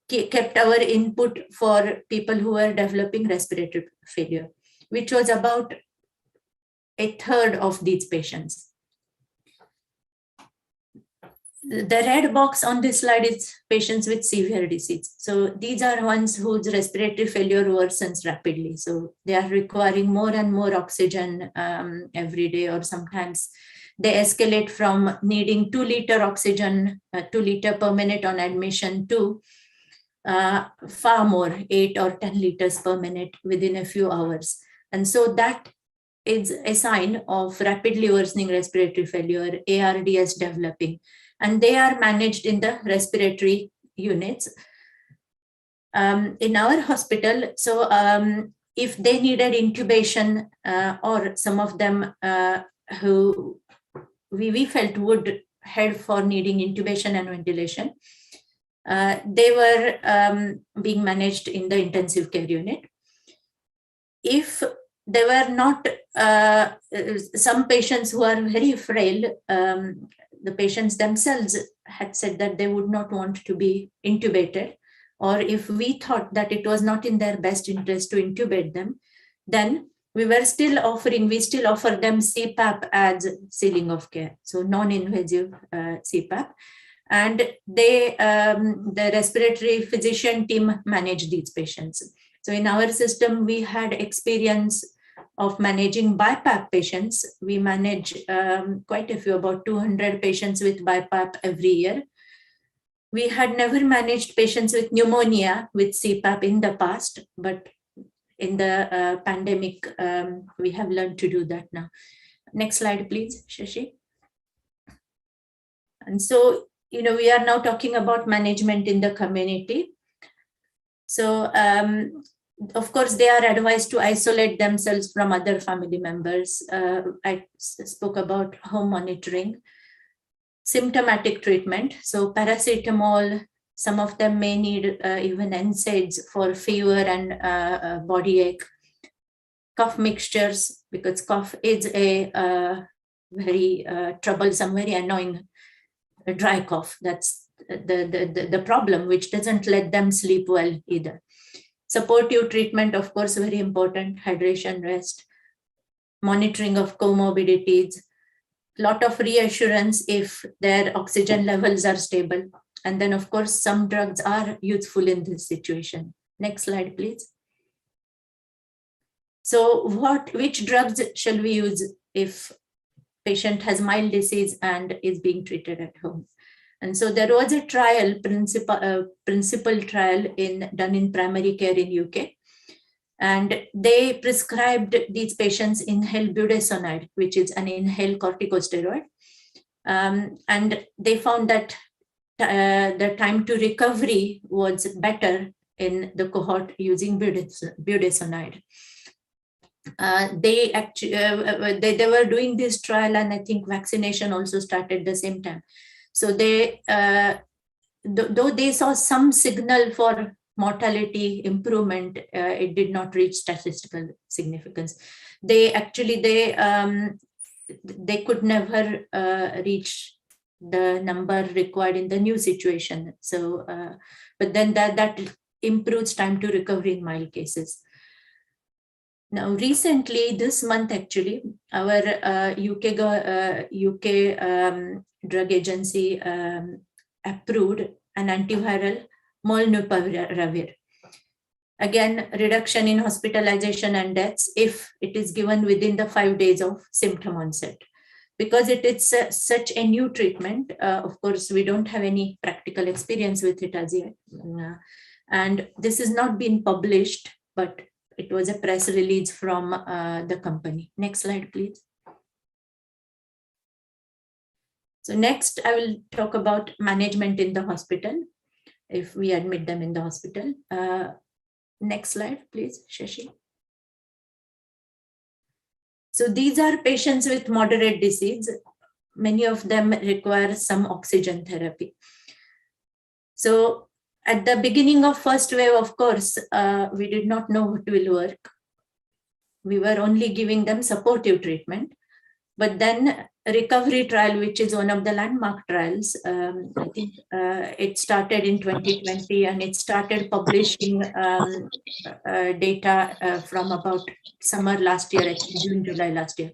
kept our input for people who were developing respiratory failure, which was about 1/3 of these patients. The red box on this slide is patients with severe disease. So these are ones whose respiratory failure worsens rapidly. So they are requiring more and more oxygen every day, or sometimes they escalate from needing 2 liter oxygen, 2 liter per minute on admission to far more, 8 or 10 liters per minute within a few hours. And so that is a sign of rapidly worsening respiratory failure, ARDS developing. And they are managed in the respiratory units. In our hospital, so if they needed intubation, or some of them who we felt would head for needing intubation and ventilation, they were being managed in the intensive care unit. If they were not, some patients who are very frail, the patients themselves had said that they would not want to be intubated, or if we thought that it was not in their best interest to intubate them, then we still offer them Cpap as ceiling of care, so non-invasive Cpap. And they, the respiratory physician team managed these patients. So in our system, we had experience of managing BiPAP patients. We manage quite a few, about 200 patients with BiPAP every year. We had never managed patients with pneumonia with Cpap in the past, but in the pandemic, we have learned to do that now. Next slide, please, Shashi. And so, we are now talking about management in the community. So, of course, they are advised to isolate themselves from other family members. I spoke about home monitoring, symptomatic treatment. So paracetamol, some of them may need even NSAIDs for fever and body ache. Cough mixtures, because cough is a very troublesome, very annoying dry cough. That's the problem, which doesn't let them sleep well either. Supportive treatment, of course, very important, hydration, rest, monitoring of comorbidities, lot of reassurance if their oxygen levels are stable. And then, of course, some drugs are useful in this situation. Next slide, please. So which drugs shall we use if patient has mild disease and is being treated at home? And so there was a trial, principal trial done in primary care in UK. And they prescribed these patients inhaled budesonide, which is an inhaled corticosteroid. And they found that the time to recovery was better in the cohort using budesonide. They were doing this trial, and I think vaccination also started the same time. So they, though they saw some signal for mortality improvement, it did not reach statistical significance. They could never reach the number required in the new situation. So, but then that improves time to recovery in mild cases. Now, recently, this month actually, our UK drug agency approved an antiviral molnupiravir. Again, reduction in hospitalization and deaths if it is given within the 5 days of symptom onset. Because it is such a new treatment, of course, we don't have any practical experience with it as yet. And this has not been published, but it was a press release from the company. Next slide, please. So next, I will talk about management in the hospital, if we admit them in the hospital. Next slide, please, Shashi. So these are patients with moderate disease. Many of them require some oxygen therapy. So at the beginning of first wave, of course, we did not know what will work. We were only giving them supportive treatment. But then recovery trial, which is one of the landmark trials, I think it started in 2020 and it started publishing data from about summer last year, actually June, July last year.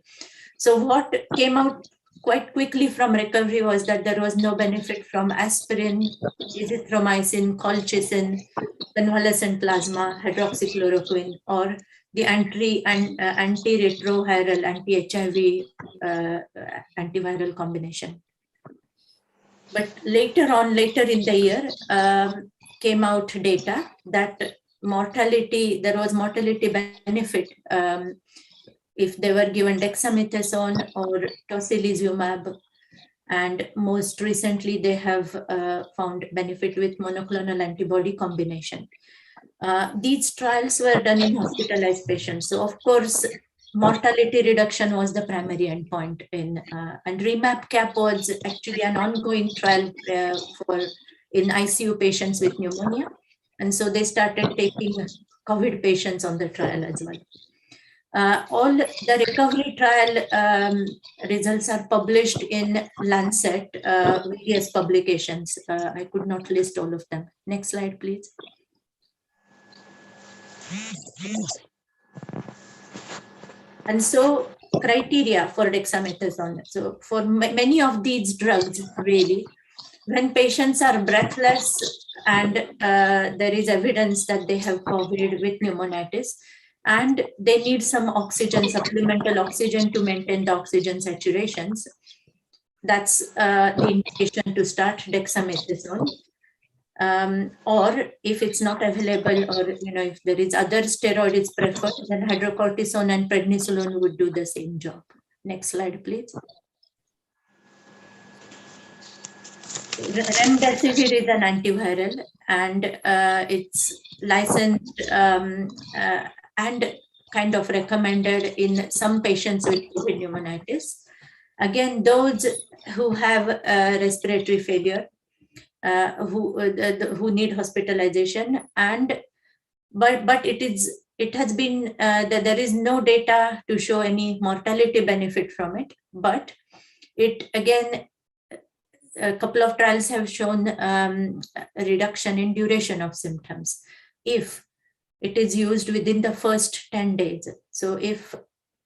So what came out quite quickly from recovery was that there was no benefit from aspirin, azithromycin, colchicine, convalescent plasma, hydroxychloroquine, or the antiretroviral, anti-HIV antiviral combination. But later in the year, came out data that there was mortality benefit if they were given dexamethasone or tocilizumab. And most recently, they have found benefit with monoclonal antibody combination. These trials were done in hospitalized patients. So of course, mortality reduction was the primary endpoint and REMAP-CAP was actually an ongoing trial in ICU patients with pneumonia. And so they started taking COVID patients on the trial as well. All the recovery trial results are published in Lancet, various publications. I could not list all of them. Next slide, please. And so criteria for dexamethasone. So for many of these drugs, really, when patients are breathless and there is evidence that they have COVID with pneumonitis, and they need some oxygen, supplemental oxygen to maintain the oxygen saturations, that's the indication to start dexamethasone. Or if it's not available, or if there is other steroids preferred, then hydrocortisone and prednisolone would do the same job. Next slide, please. Remdesivir is an antiviral, and it's licensed and kind of recommended in some patients with COVID pneumonitis. Again, those who have respiratory failure, who need hospitalization, but it has been there is no data to show any mortality benefit from it, but it again, a couple of trials have shown a reduction in duration of symptoms if it is used within the first 10 days. So if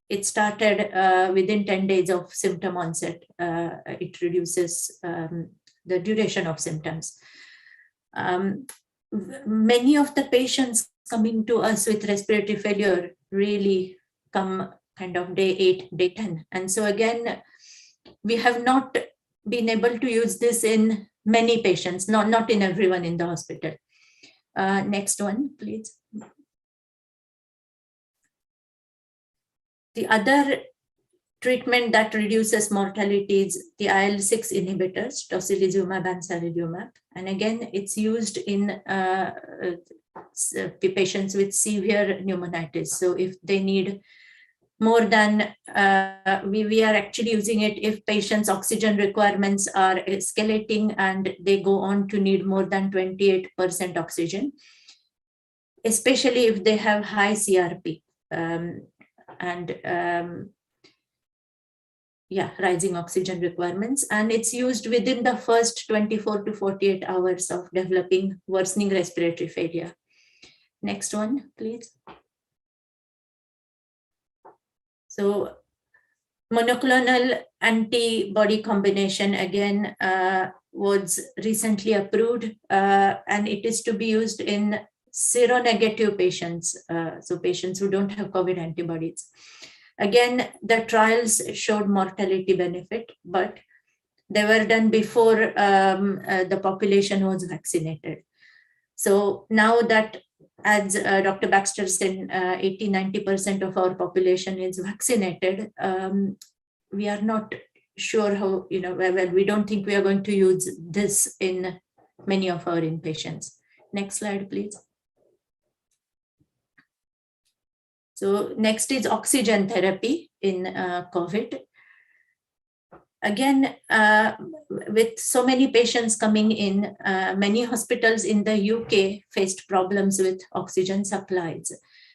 it started within 10 days of symptom onset, it reduces the duration of symptoms. Many of the patients coming to us with respiratory failure really come kind of day 8, day 10. And so again, we have not been able to use this in many patients, not in everyone in the hospital. Next one, please. The other treatment that reduces mortality is the IL-6 inhibitors, tocilizumab and sarilumab. And again, it's used in patients with severe pneumonitis. So if they need more than, we are actually using it if patients' oxygen requirements are escalating and they go on to need more than 28% oxygen, especially if they have high CRP. Rising oxygen requirements, and it's used within the first 24 to 48 hours of developing worsening respiratory failure. Next one, please. So monoclonal antibody combination again was recently approved, and it is to be used in seronegative patients, so patients who don't have COVID antibodies. Again, the trials showed mortality benefit, but they were done before the population was vaccinated. So now that, as Dr. Baxter said, 80-90% of our population is vaccinated, we are not sure how, well, we don't think we are going to use this in many of our inpatients. Next slide, please. So next is oxygen therapy in COVID. Again, with so many patients coming in, many hospitals in the UK faced problems with oxygen supplies.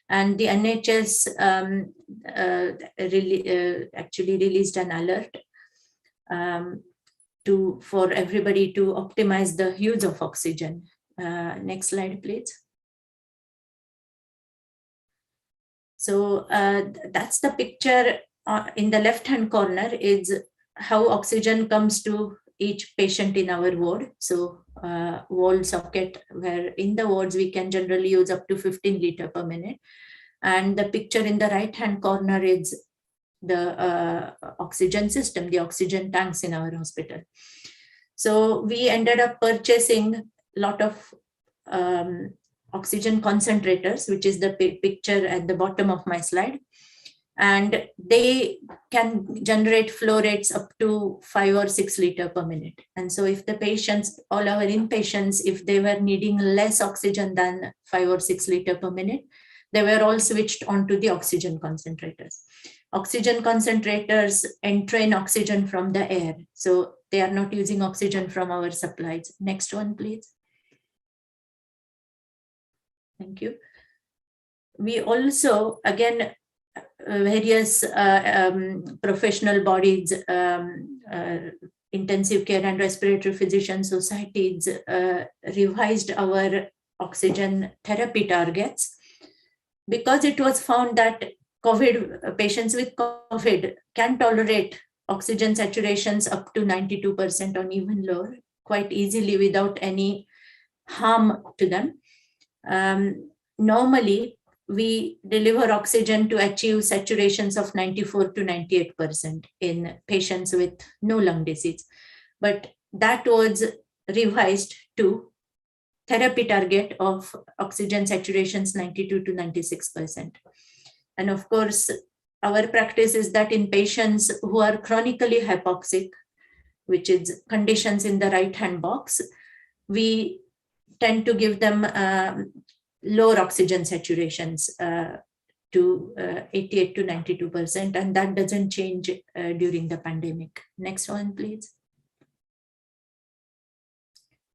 And the NHS actually released an alert for everybody to optimize the use of oxygen. Next slide, please. So that's the picture in the left-hand corner is how oxygen comes to each patient in our ward. So wall socket, where in the wards we can generally use up to 15 liters per minute. And the picture in the right-hand corner is the oxygen system, the oxygen tanks in our hospital. So we ended up purchasing a lot of oxygen concentrators, which is the picture at the bottom of my slide. And they can generate flow rates up to 5 or 6 liters per minute. And so if the patients, all our inpatients, if they were needing less oxygen than 5 or 6 liters per minute, they were all switched onto the oxygen concentrators. Oxygen concentrators entrain oxygen from the air. So they are not using oxygen from our supplies. Next one, please. Thank you. We also, again, various professional bodies, intensive care and respiratory physician societies revised our oxygen therapy targets, because it was found that patients with COVID can tolerate oxygen saturations up to 92% or even lower quite easily without any harm to them. Normally, we deliver oxygen to achieve saturations of 94 to 98% in patients with no lung disease. But that was revised to therapy target of oxygen saturations 92 to 96%. And of course, our practice is that in patients who are chronically hypoxic, which is conditions in the right-hand box, we tend to give them lower oxygen saturations to 88 to 92%, and that doesn't change during the pandemic. Next one, please.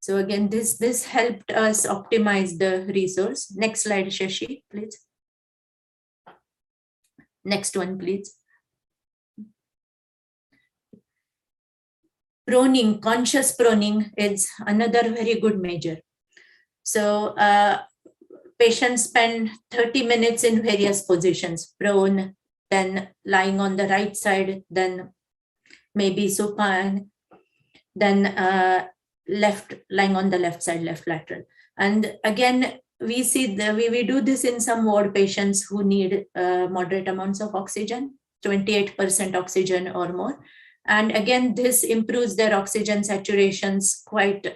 So again, this helped us optimize the resource. Next slide, Shashi, please. Next one, please. Proning, conscious proning is another very good measure. So patients spend 30 minutes in various positions, prone, then lying on the right side, then maybe supine, then left, lying on the left side, left lateral. And again, we see we do this in some ward patients who need moderate amounts of oxygen, 28% oxygen or more. And again, this improves their oxygen saturations quite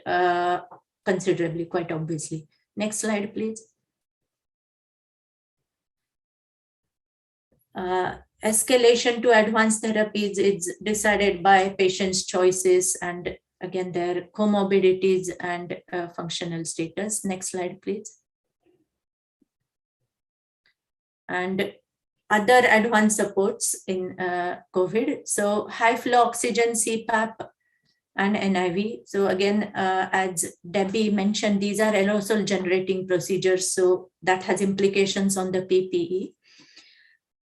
considerably, quite obviously. Next slide, please. Escalation to advanced therapies is decided by patients' choices and again their comorbidities and functional status. Next slide, please. And other advanced supports in COVID. So high flow oxygen, Cpap and NIV. So again, as Debbie mentioned, these are aerosol generating procedures. So that has implications on the PPE.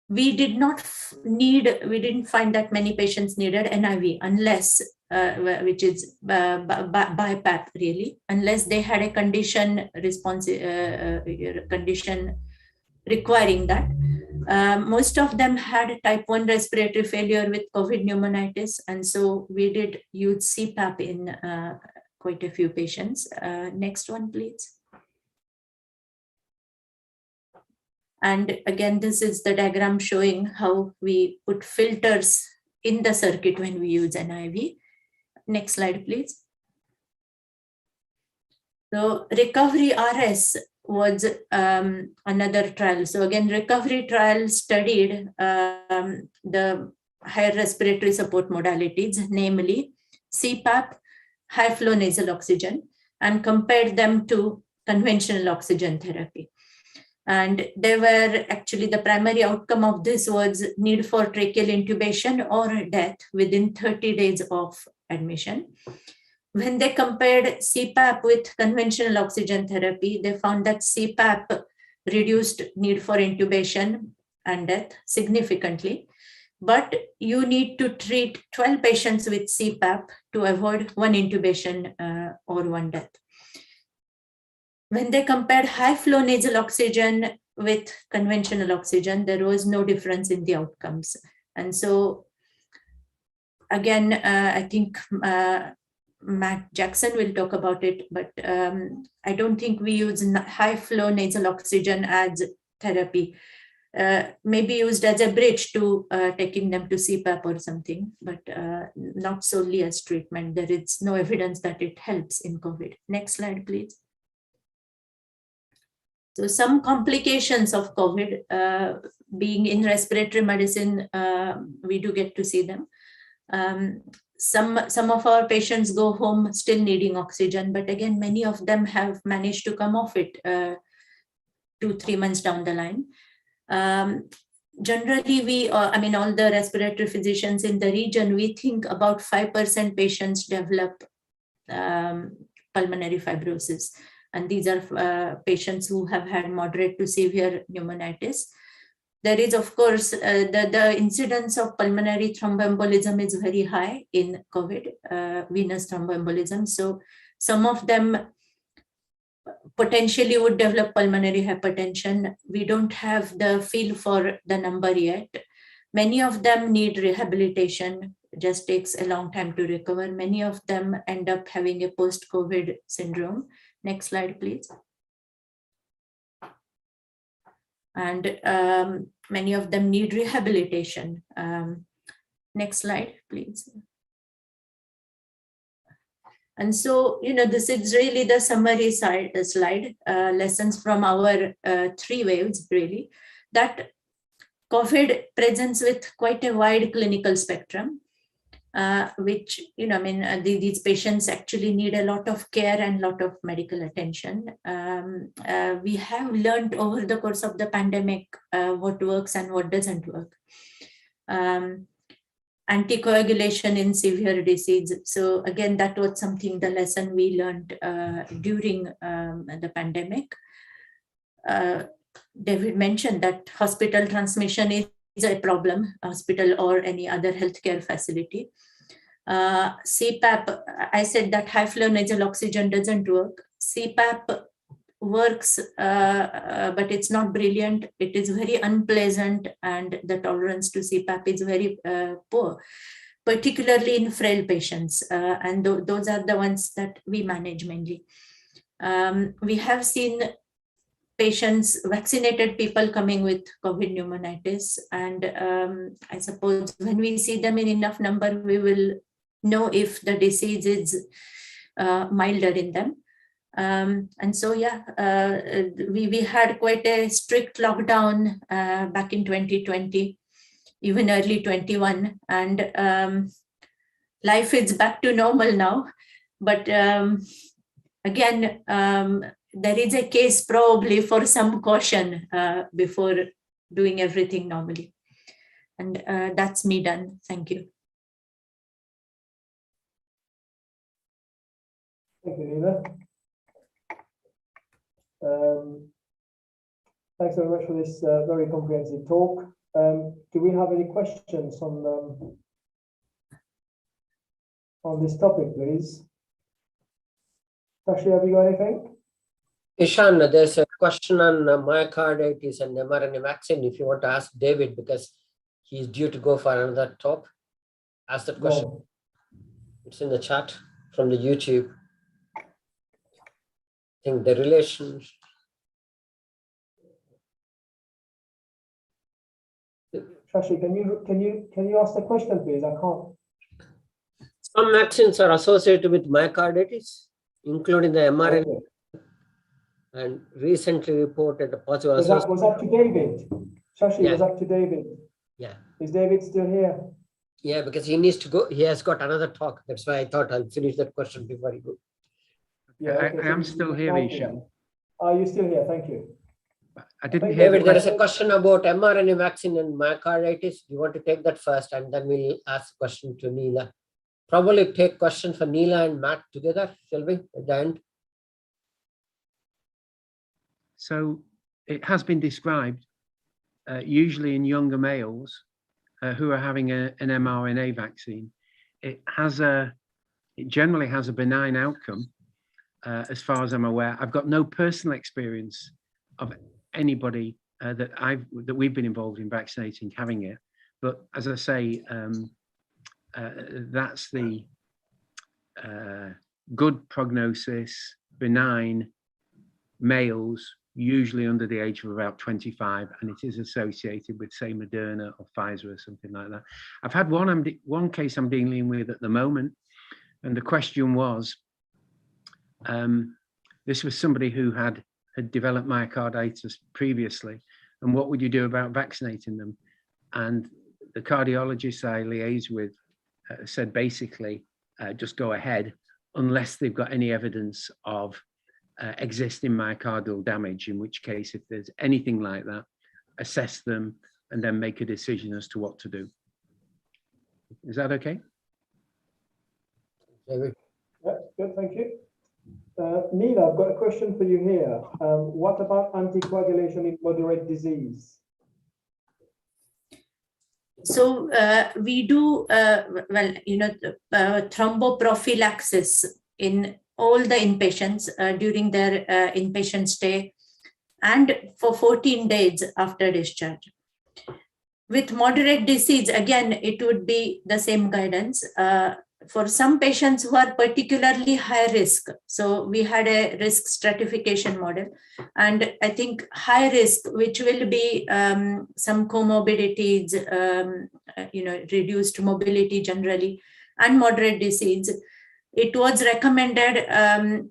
We didn't find that many patients needed NIV unless, which is BiPAP really, unless they had a condition requiring that. Most of them had type 1 respiratory failure with COVID pneumonitis. And so we did use Cpap in quite a few patients. Next one, please. And again, this is the diagram showing how we put filters in the circuit when we use NIV. Next slide, please. So recovery RS was another trial. So again, recovery trial studied the higher respiratory support modalities, namely Cpap, high flow nasal oxygen, and compared them to conventional oxygen therapy. And they were actually, the primary outcome of this was need for tracheal intubation or death within 30 days of admission. When they compared Cpap with conventional oxygen therapy, they found that Cpap reduced need for intubation and death significantly. But you need to treat 12 patients with Cpap to avoid one intubation or one death. When they compared high flow nasal oxygen with conventional oxygen, there was no difference in the outcomes. And so again, I think Matt Jackson will talk about it, but I don't think we use high flow nasal oxygen as therapy. Maybe used as a bridge to taking them to Cpap or something, but not solely as treatment. There is no evidence that it helps in COVID. Next slide, please. So some complications of COVID, being in respiratory medicine, we do get to see them. Some of our patients go home still needing oxygen, but again, many of them have managed to come off it 2-3 months down the line. Generally, all the respiratory physicians in the region, we think about 5% patients develop pulmonary fibrosis. And these are patients who have had moderate to severe pneumonitis. There is, of course, the incidence of pulmonary thromboembolism is very high in COVID, venous thromboembolism. So some of them potentially would develop pulmonary hypertension. We don't have the feel for the number yet. Many of them need rehabilitation, just takes a long time to recover. Many of them end up having a post-COVID syndrome. Next slide, please. And many of them need rehabilitation. Next slide, please. And so, this is really the summary slide, lessons from our 3 waves, really, that COVID presents with quite a wide clinical spectrum, which, these patients actually need a lot of care and a lot of medical attention. We have learned over the course of the pandemic what works and what doesn't work. Anticoagulation in severe disease. So again, that was something, the lesson we learned during the pandemic. David mentioned that hospital transmission is a problem, hospital or any other healthcare facility. Cpap, I said that high flow nasal oxygen doesn't work. Cpap works, but it's not brilliant. It is very unpleasant, and the tolerance to Cpap is very poor, particularly in frail patients. And those are the ones that we manage mainly. We have seen patients, vaccinated people coming with COVID pneumonitis. And I suppose when we see them in enough number, we will know if the disease is milder in them. And so, we had quite a strict lockdown back in 2020, even early 21. And life is back to normal now. But again, there is a case probably for some caution before doing everything normally. And that's me done. Thank you. Thank you, Nina. Thanks very much for this very comprehensive talk. Do we have any questions on this topic, please? Ashley, have you got anything? Ishan, there's a question on myocarditis and mRNA vaccine, if you want to ask David, because he's due to go for another talk, ask that question. No. It's in the chat from the YouTube. I think the relation. Shashi, can you ask the question, please? I can't. Some vaccines are associated with myocarditis, including the mRNA, Okay. and recently reported a positive Was association. that to David? Shashi, Yeah. was that to David? Yeah. Is David still here? Yeah, because he needs to go. He has got another talk. That's why I thought I'll finish that question before he goes. Yeah, okay, I am still here, Ishan. Are you still here? Thank you. I didn't hear the David, there is a question. question about mRNA vaccine and myocarditis. You want to take that first, and then we'll ask the question to Neela. Probably take question for Neela and Matt together, shall we, at the end? So it has been described, usually in younger males who are having an mRNA vaccine. It generally has a benign outcome, as far as I'm aware. I've got no personal experience of anybody that we've been involved in vaccinating having it, but as I say, that's the good prognosis, benign males, usually under the age of about 25, and it is associated with, say, Mrna or Pfizer or something like that. I've had one case I'm dealing with at the moment, and the question was, this was somebody who had developed myocarditis previously, and what would you do about vaccinating them? And the cardiologist I liaised with said basically, just go ahead unless they've got any evidence of existing myocardial damage, in which case, if there's anything like that, assess them and then make a decision as to what to do. Is that okay? David. Yeah, good, thank you. Neela, I've got a question for you here. What about anticoagulation in moderate disease? So we do, thromboprophylaxis in all the inpatients during their inpatient stay and for 14 days after discharge. With moderate disease, again, it would be the same guidance. For some patients who are particularly high risk, so we had a risk stratification model, and I think high risk, which will be some comorbidities, reduced mobility generally, and moderate disease, it was recommended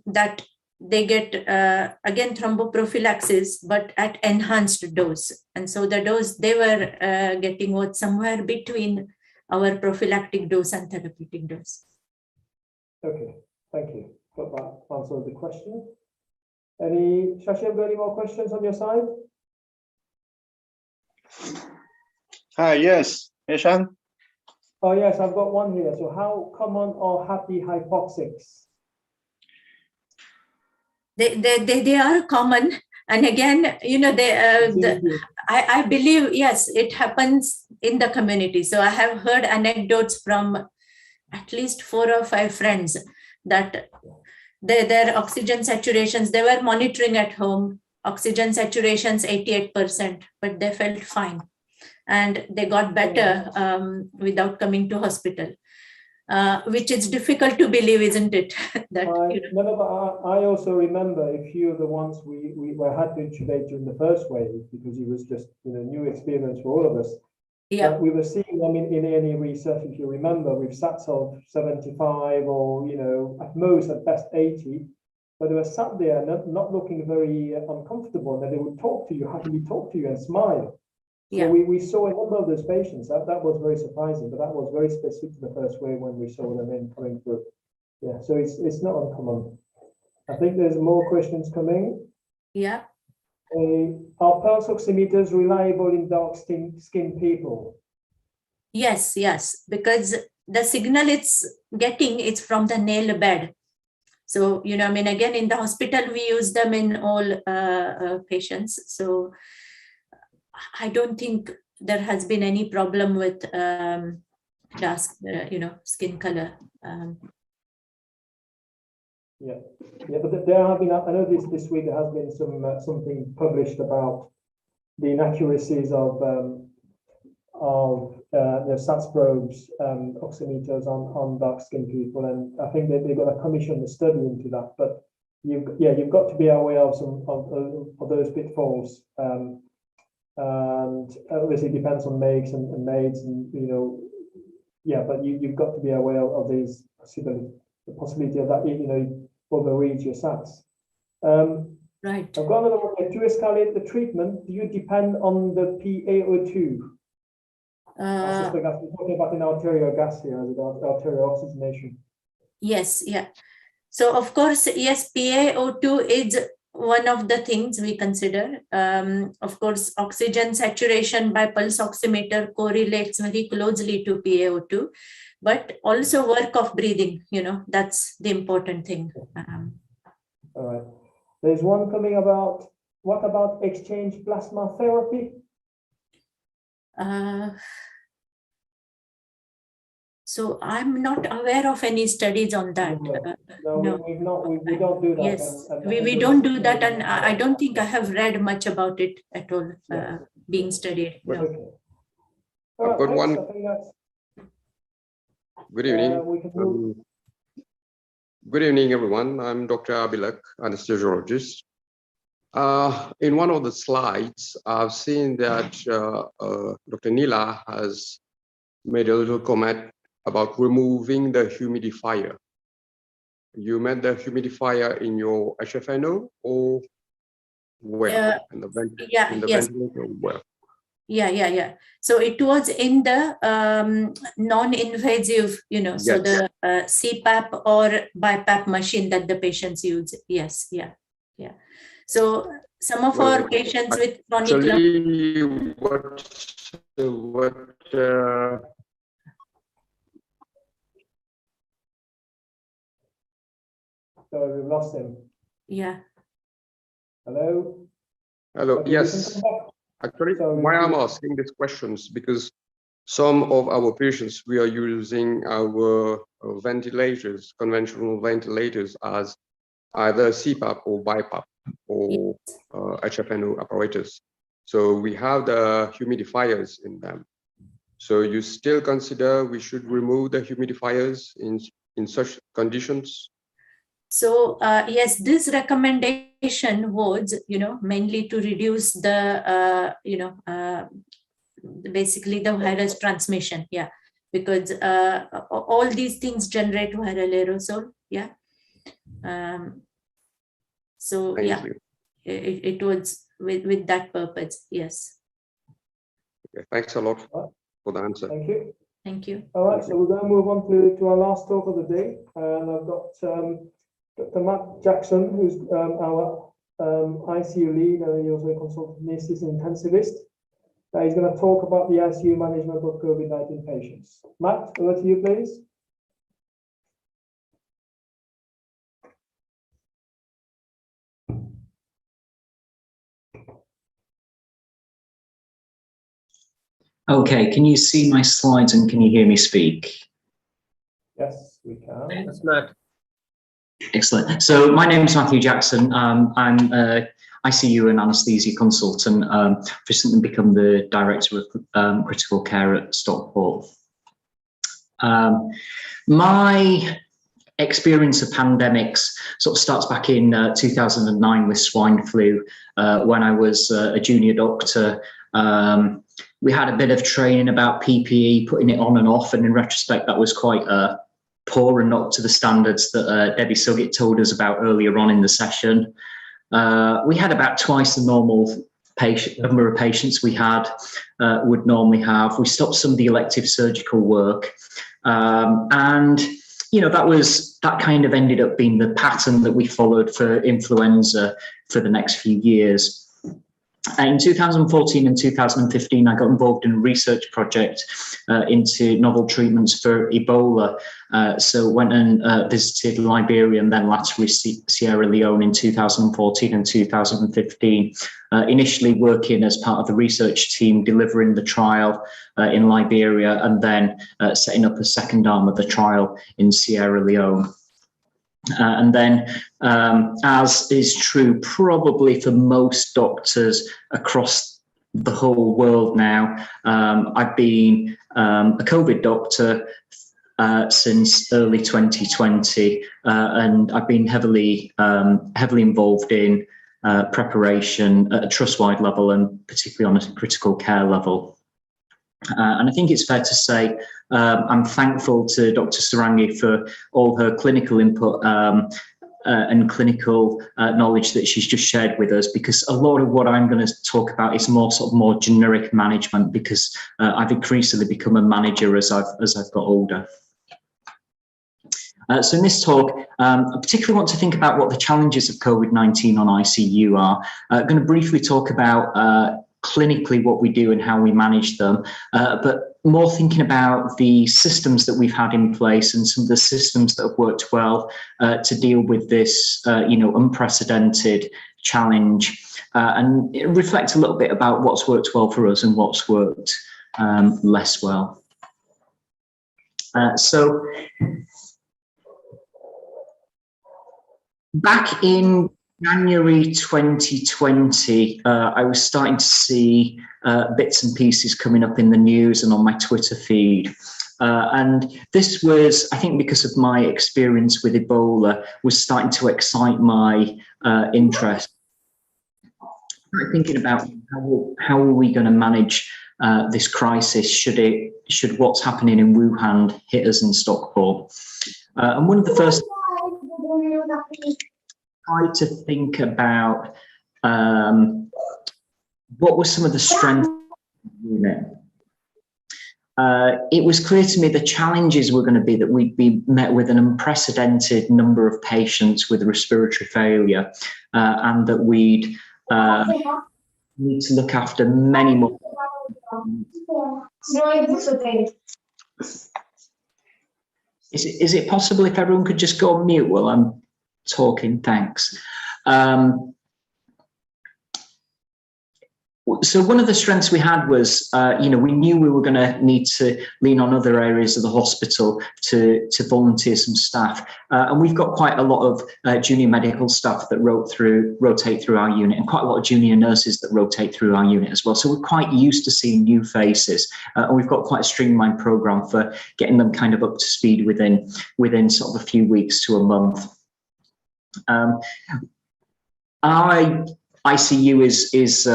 that they get, again, thromboprophylaxis, but at enhanced dose. And so the dose they were getting was somewhere between our prophylactic dose and therapeutic dose. Okay, thank you. Got that answered the question. Shashi, have you got any more questions on your side? Hi, yes, Ishan. Oh yes, I've got one here. So how common are happy hypoxics? They are common. And again, I believe, yes, it happens in the community. So I have heard anecdotes from at least 4 or 5 friends that their oxygen saturations, they were monitoring at home, oxygen saturations 88%, but they felt fine. And they got better without coming to hospital. Which is difficult to believe, isn't it? That, I also remember a few of the ones we had to intubate during the first wave, because it was just new experience for all of us. Yeah. But we were seeing them in any research, if you remember, with SATs of 75 or at most at best 80, but they were sat there not looking very uncomfortable, and they would talk to you, happily talk to you and smile. Yeah. So we saw a number of those patients. That was very surprising, but that was very specific to the first wave when we saw them coming through. Yeah, so it's not uncommon. I think there's more questions coming. Yeah. Are pulse oximeters reliable in dark skin people? Yes, because the signal it's getting is from the nail bed. So, again, in the hospital, we use them in all patients. So I don't think there has been any problem with dark, skin color. Yeah, but there have been, I know this week there has been something published about the inaccuracies of the SATS probes, oximeters on dark skinned people, and I think that they've got a commission study into that. But you've got to be aware of some of those pitfalls, and obviously it depends on makes and maids, and but you've got to be aware of these, the possibility of that overreads your SATs. Right. I've got another one. To escalate the treatment, do you depend on the PaO2? I suspect that's talking about an arterial gas here, arterial oxygenation. Yes, yeah. So of course, yes, PaO2 is one of the things we consider. Of course, oxygen saturation by pulse oximeter correlates very closely to PaO2, but also work of breathing, that's the important thing. All right. There's one coming about, what about exchange plasma therapy? So I'm not aware of any studies on that. No. We don't do that. Yes, we don't do that, and I don't think I have read much about it at all being studied. No. Okay. I've got one. I think that's, Good evening. Good evening, everyone. I'm Dr. Abilak, anesthesiologist. In one of the slides, I've seen that Dr. Neela has made a little comment about removing the humidifier. You meant the humidifier in your HFNO or where? In the ventilator, where? Yeah. So it was in the non-invasive, Yes. so the Cpap or BiPAP machine that the patients use. Yes, yeah. So some of our patients with chronic lung. So we've lost him. Yeah. Hello? Hello, Okay, yes. Actually, why I'm asking these questions, because some of our patients, we are using our ventilators, conventional ventilators, as either Cpap or BiPAP or HFNO apparatus. So we have the humidifiers in them. So you still consider we should remove the humidifiers in such conditions? So yes, this recommendation was, mainly to reduce the, basically the virus transmission. Yeah, because all these things generate viral aerosol. Yeah. So Thank yeah, you. it was with that purpose. Yes. Okay, thanks a lot for the answer. Thank you. Thank you. All right, so we're going to move on to our last talk of the day, and I've got Dr. Matt Jackson, who's our ICU lead, and he's also a consultant anesthesia intensivist. He's going to talk about the ICU management of COVID-19 patients. Matt, over to you, please. Okay, can you see my slides and can you hear me speak? Yes, we can. Yes, Matt. Excellent. So my name is Matthew Jackson. I'm ICU and anaesthesia consultant. Recently become the director of critical care at Stockport. My experience of pandemics sort of starts back in 2009 with swine flu, when I was a junior doctor. We had a bit of training about PPE, putting it on and off, and in retrospect, that was quite poor and not to the standards that Debbie Suggett told us about earlier on in the session. We had about twice the normal number of patients we would normally have. We stopped some of the elective surgical work, and that kind of ended up being the pattern that we followed for influenza for the next few years. In 2014 and 2015, I got involved in a research project into novel treatments for Ebola. So went and visited Liberia and then latterly Sierra Leone in 2014 and 2015. Initially working as part of the research team, delivering the trial in Liberia, and then setting up a second arm of the trial in Sierra Leone. And then, as is true probably for most doctors across the whole world now, I've been a COVID doctor since early 2020, and I've been heavily involved in preparation at a trust-wide level and particularly on a critical care level. And I think it's fair to say I'm thankful to Dr. Sarangi for all her clinical input and clinical knowledge that she's just shared with us, because a lot of what I'm going to talk about is more generic management, because I've increasingly become a manager as I've got older. So in this talk, I particularly want to think about what the challenges of COVID-19 on ICU are. I'm going to briefly talk about clinically what we do and how we manage them, but more thinking about the systems that we've had in place and some of the systems that have worked well to deal with this, unprecedented challenge, and reflect a little bit about what's worked well for us and what's worked less well. So back in January 2020, I was starting to see bits and pieces coming up in the news and on my Twitter feed. And this was, I think, because of my experience with Ebola, was starting to excite my interest. Thinking about how are we going to manage this crisis should what's happening in Wuhan hit us in Stockport. And one of the first try to think about what were some of the strengths of the unit. It was clear to me the challenges were going to be that we'd be met with an unprecedented number of patients with respiratory failure, and that we'd need to look after many more. Is it possible if everyone could just go on mute while I'm talking? Thanks. So one of the strengths we had was, we knew we were going to need to lean on other areas of the hospital to volunteer some staff. And we've got quite a lot of junior medical staff that rotate through our unit, and quite a lot of junior nurses that rotate through our unit as well. So we're quite used to seeing new faces, and we've got quite a streamlined program for getting them kind of up to speed within sort of a few weeks to a month. Our ICU is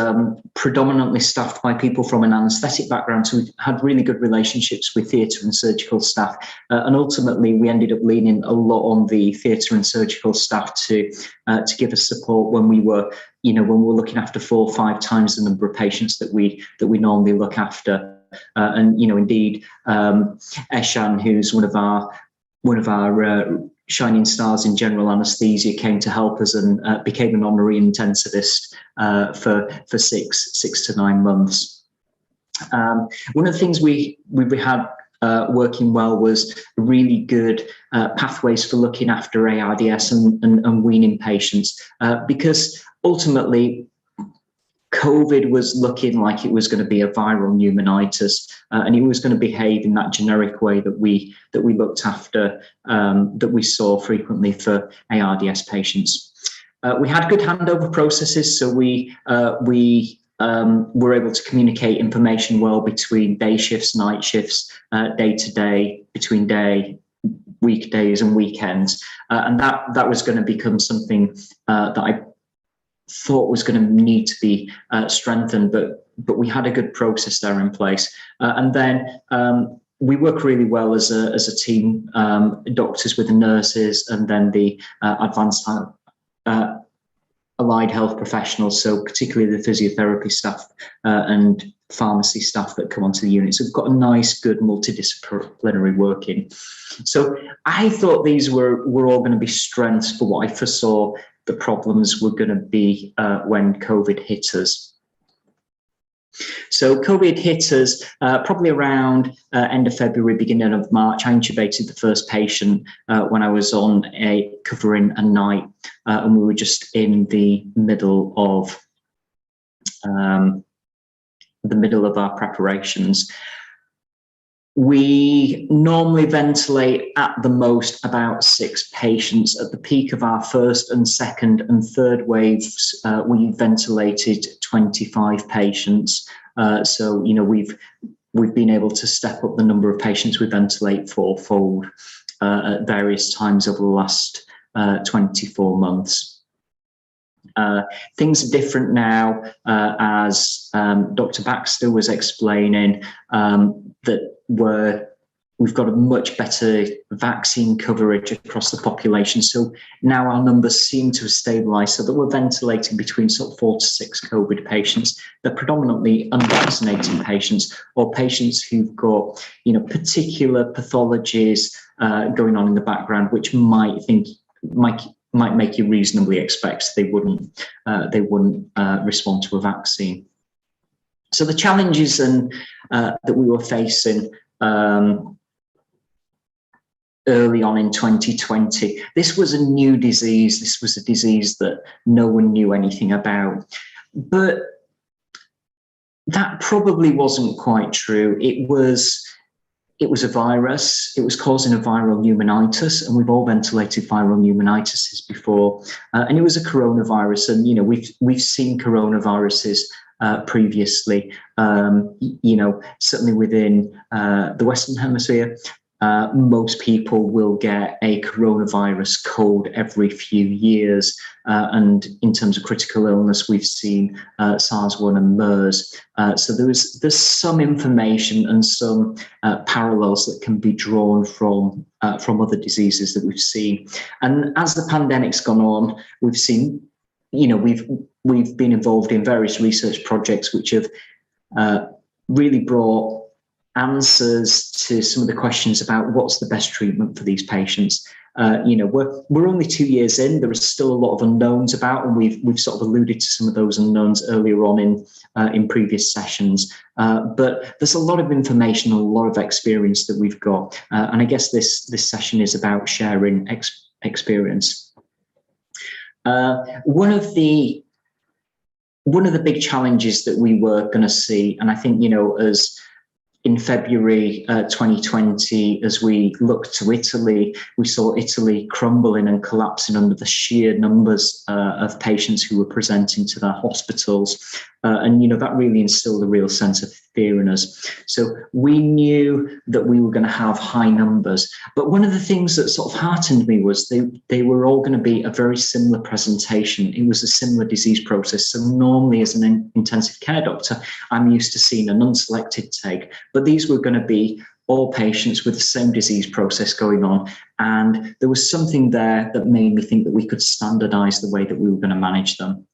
predominantly staffed by people from an anaesthetic background, so we've had really good relationships with theatre and surgical staff, and ultimately we ended up leaning a lot on the theatre and surgical staff to give us support when we were looking after 4 or 5 times the number of patients that we normally look after, and indeed Eshan, who's one of our shining stars in general anaesthesia, came to help us and became an honorary intensivist for 6 to 9 months. One of the things we had working well was really good pathways for looking after ARDS and weaning patients, because ultimately COVID was looking like it was going to be a viral pneumonitis, and it was going to behave in that generic way that we looked after, that we saw frequently for ARDS patients. We had good handover processes, so we were able to communicate information well between day shifts, night shifts, day to day, between weekdays and weekends, and that was going to become something that I thought was going to need to be strengthened, but we had a good process there in place, and then we work really well as a team, doctors with the nurses, and then the advanced allied health professionals, so particularly the physiotherapy staff and pharmacy staff that come onto the unit. So we've got a nice, good multidisciplinary working. So I thought these were all going to be strengths for what I foresaw the problems were going to be when COVID hit us. So COVID hit us probably around end of February, beginning of March. I intubated the first patient when I was covering a night, and we were just in the middle of our preparations. We normally ventilate at the most about 6 patients. At the peak of our first and second and third waves, we ventilated 25 patients. So, you know, we've been able to step up the number of patients we ventilate fourfold at various times over the last 24 months. Things are different now, as Dr. Baxter was explaining, that we've got a much better vaccine coverage across the population. So now our numbers seem to have stabilized, so that we're ventilating between sort of 4 to 6 COVID patients. They're predominantly unvaccinated patients, or patients who've got, you know, particular pathologies going on in the background, which might make you reasonably expect they wouldn't respond to a vaccine. So the challenges that we were facing early on in 2020, this was a new disease. This was a disease that no one knew anything about. But that probably wasn't quite true. It was a virus. It was causing a viral pneumonitis, and we've all ventilated viral pneumonitis before. And it was a coronavirus, and you know we've seen coronaviruses previously. You know, certainly within the Western Hemisphere, most people will get a coronavirus cold every few years. And in terms of critical illness, we've seen SARS-1 and MERS. So there's some information and some parallels that can be drawn from other diseases that we've seen. And as the pandemic's gone on, we've seen, you know, we've been involved in various research projects which have really brought answers to some of the questions about what's the best treatment for these patients. You know, we're only 2 years in. There is still a lot of unknowns about, and we've sort of alluded to some of those unknowns earlier on in previous sessions. But there's a lot of information, a lot of experience that we've got, and I guess this session is about sharing experience. One of the big challenges that we were going to see, and I think, you know, as in February 2020, as we looked to Italy, we saw Italy crumbling and collapsing under the sheer numbers of patients who were presenting to their hospitals. And, you know, that really instilled a real sense of fear in us. So we knew that we were going to have high numbers. But one of the things that sort of heartened me was they were all going to be a very similar presentation. It was a similar disease process. So normally as an intensive care doctor, I'm used to seeing an unselected take, but these were going to be all patients with the same disease process going on. And there was something there that made me think that we could standardize the way that we were going to manage them.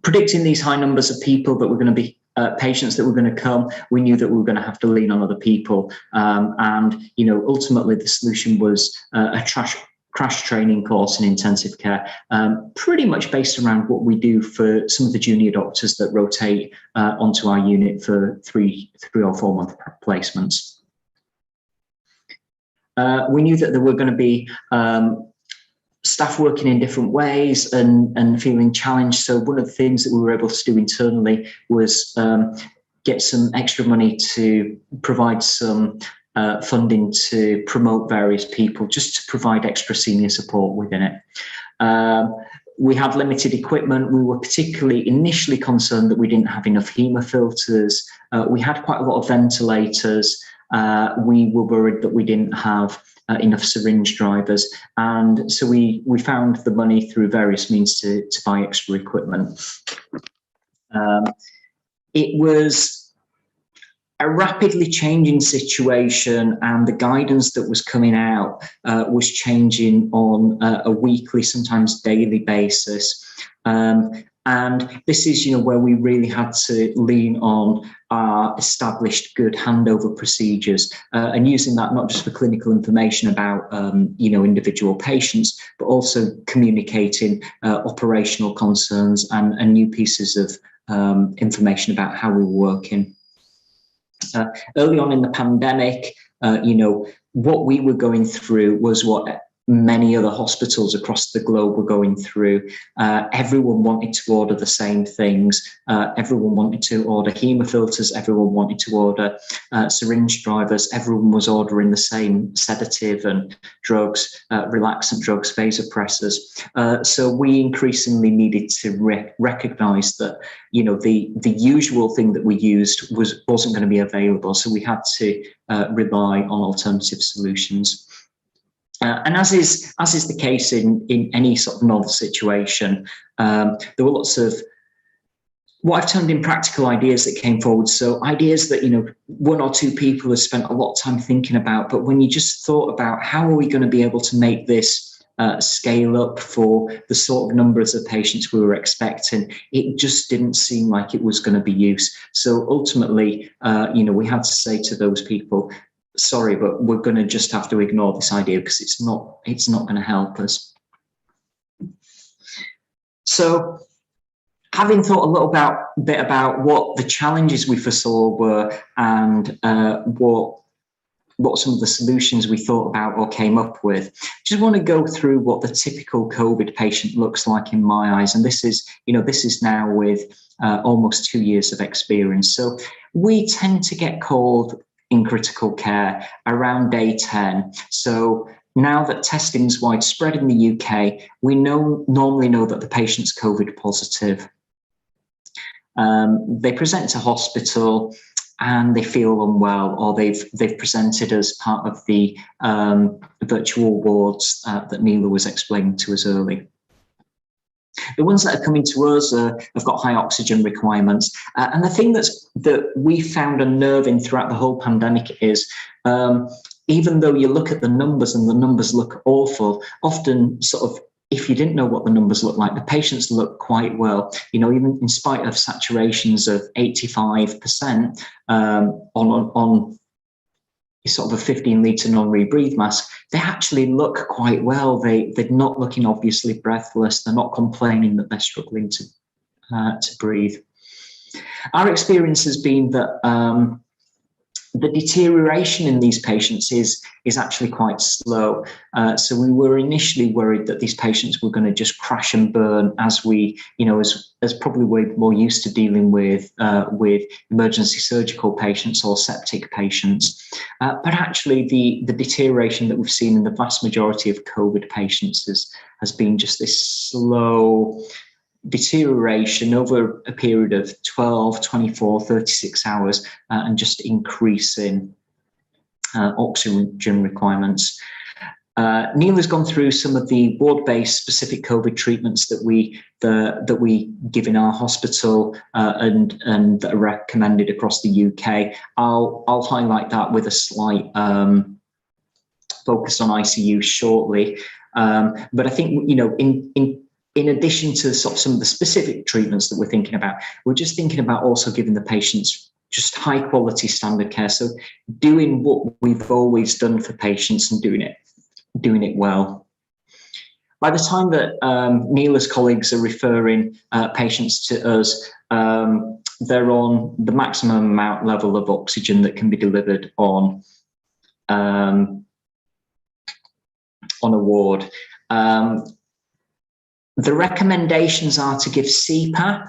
Predicting these high numbers of people that were going to be patients that were going to come, we knew that we were going to have to lean on other people. And, you know, ultimately the solution was a crash training course in intensive care, pretty much based around what we do for some of the junior doctors that rotate onto our unit for three or 4 month placements. We knew that there were going to be staff working in different ways and feeling challenged. So one of the things that we were able to do internally was get some extra money to provide some funding to promote various people, just to provide extra senior support within it. We had limited equipment. We were particularly initially concerned that we didn't have enough hemofilters. We had quite a lot of ventilators. We were worried that we didn't have enough syringe drivers. And so we found the money through various means to buy extra equipment. It was a rapidly changing situation, and the guidance that was coming out was changing on a weekly, sometimes daily basis. And this is, you know, where we really had to lean on our established good handover procedures and using that not just for clinical information about, you know, individual patients, but also communicating operational concerns and new pieces of information about how we were working. Early on in the pandemic, you know, what we were going through was what many other hospitals across the globe were going through. Everyone wanted to order the same things. Everyone wanted to order hemofilters. Everyone wanted to order syringe drivers. Everyone was ordering the same sedative and drugs, relaxant drugs, vasopressors. So we increasingly needed to recognize that, you know, the usual thing that we used wasn't going to be available. So we had to rely on alternative solutions. And as is the case in any sort of novel situation, there were lots of what I've termed impractical ideas that came forward. So ideas that, you know, one or two people have spent a lot of time thinking about, but when you just thought about how are we going to be able to make this scale up for the sort of numbers of patients we were expecting, it just didn't seem like it was going to be used. So ultimately, you know, we had to say to those people, sorry, but we're going to just have to ignore this idea because it's not going to help us. So, having thought a little bit about what the challenges we foresaw were and what some of the solutions we thought about or came up with, just want to go through what the typical COVID patient looks like in my eyes. And this is, you know, this is now with almost 2 years of experience. So we tend to get called in critical care around day 10. So now that testing is widespread in the UK, we normally know that the patient's COVID positive. They present to hospital and they feel unwell, or they've presented as part of the virtual wards that Neela was explaining to us earlier. The ones that are coming to us have got high oxygen requirements. And the thing that we found unnerving throughout the whole pandemic is even though you look at the numbers and the numbers look awful, often sort of if you didn't know what the numbers look like, the patients look quite well. You know, even in spite of saturations of 85% on sort of a 15-litre non-rebreathe mask, they actually look quite well. They're not looking obviously breathless. They're not complaining that they're struggling to breathe. Our experience has been that the deterioration in these patients is actually quite slow. So we were initially worried that these patients were going to just crash and burn as we, you know, as probably we're more used to dealing with emergency surgical patients or septic patients. But actually the deterioration that we've seen in the vast majority of COVID patients has been just this slow deterioration over a period of 12, 24, 36 hours and just increasing oxygen requirements. Neela's gone through some of the ward-based specific COVID treatments that we give in our hospital and that are recommended across the UK. I'll highlight that with a slight focus on ICU shortly. But I think, you know, in addition to sort of some of the specific treatments that we're thinking about, we're just thinking about also giving the patients just high quality standard care. So doing what we've always done for patients and doing it well. By the time that Neela's colleagues are referring patients to us, they're on the maximum amount level of oxygen that can be delivered on a ward. The recommendations are to give Cpap,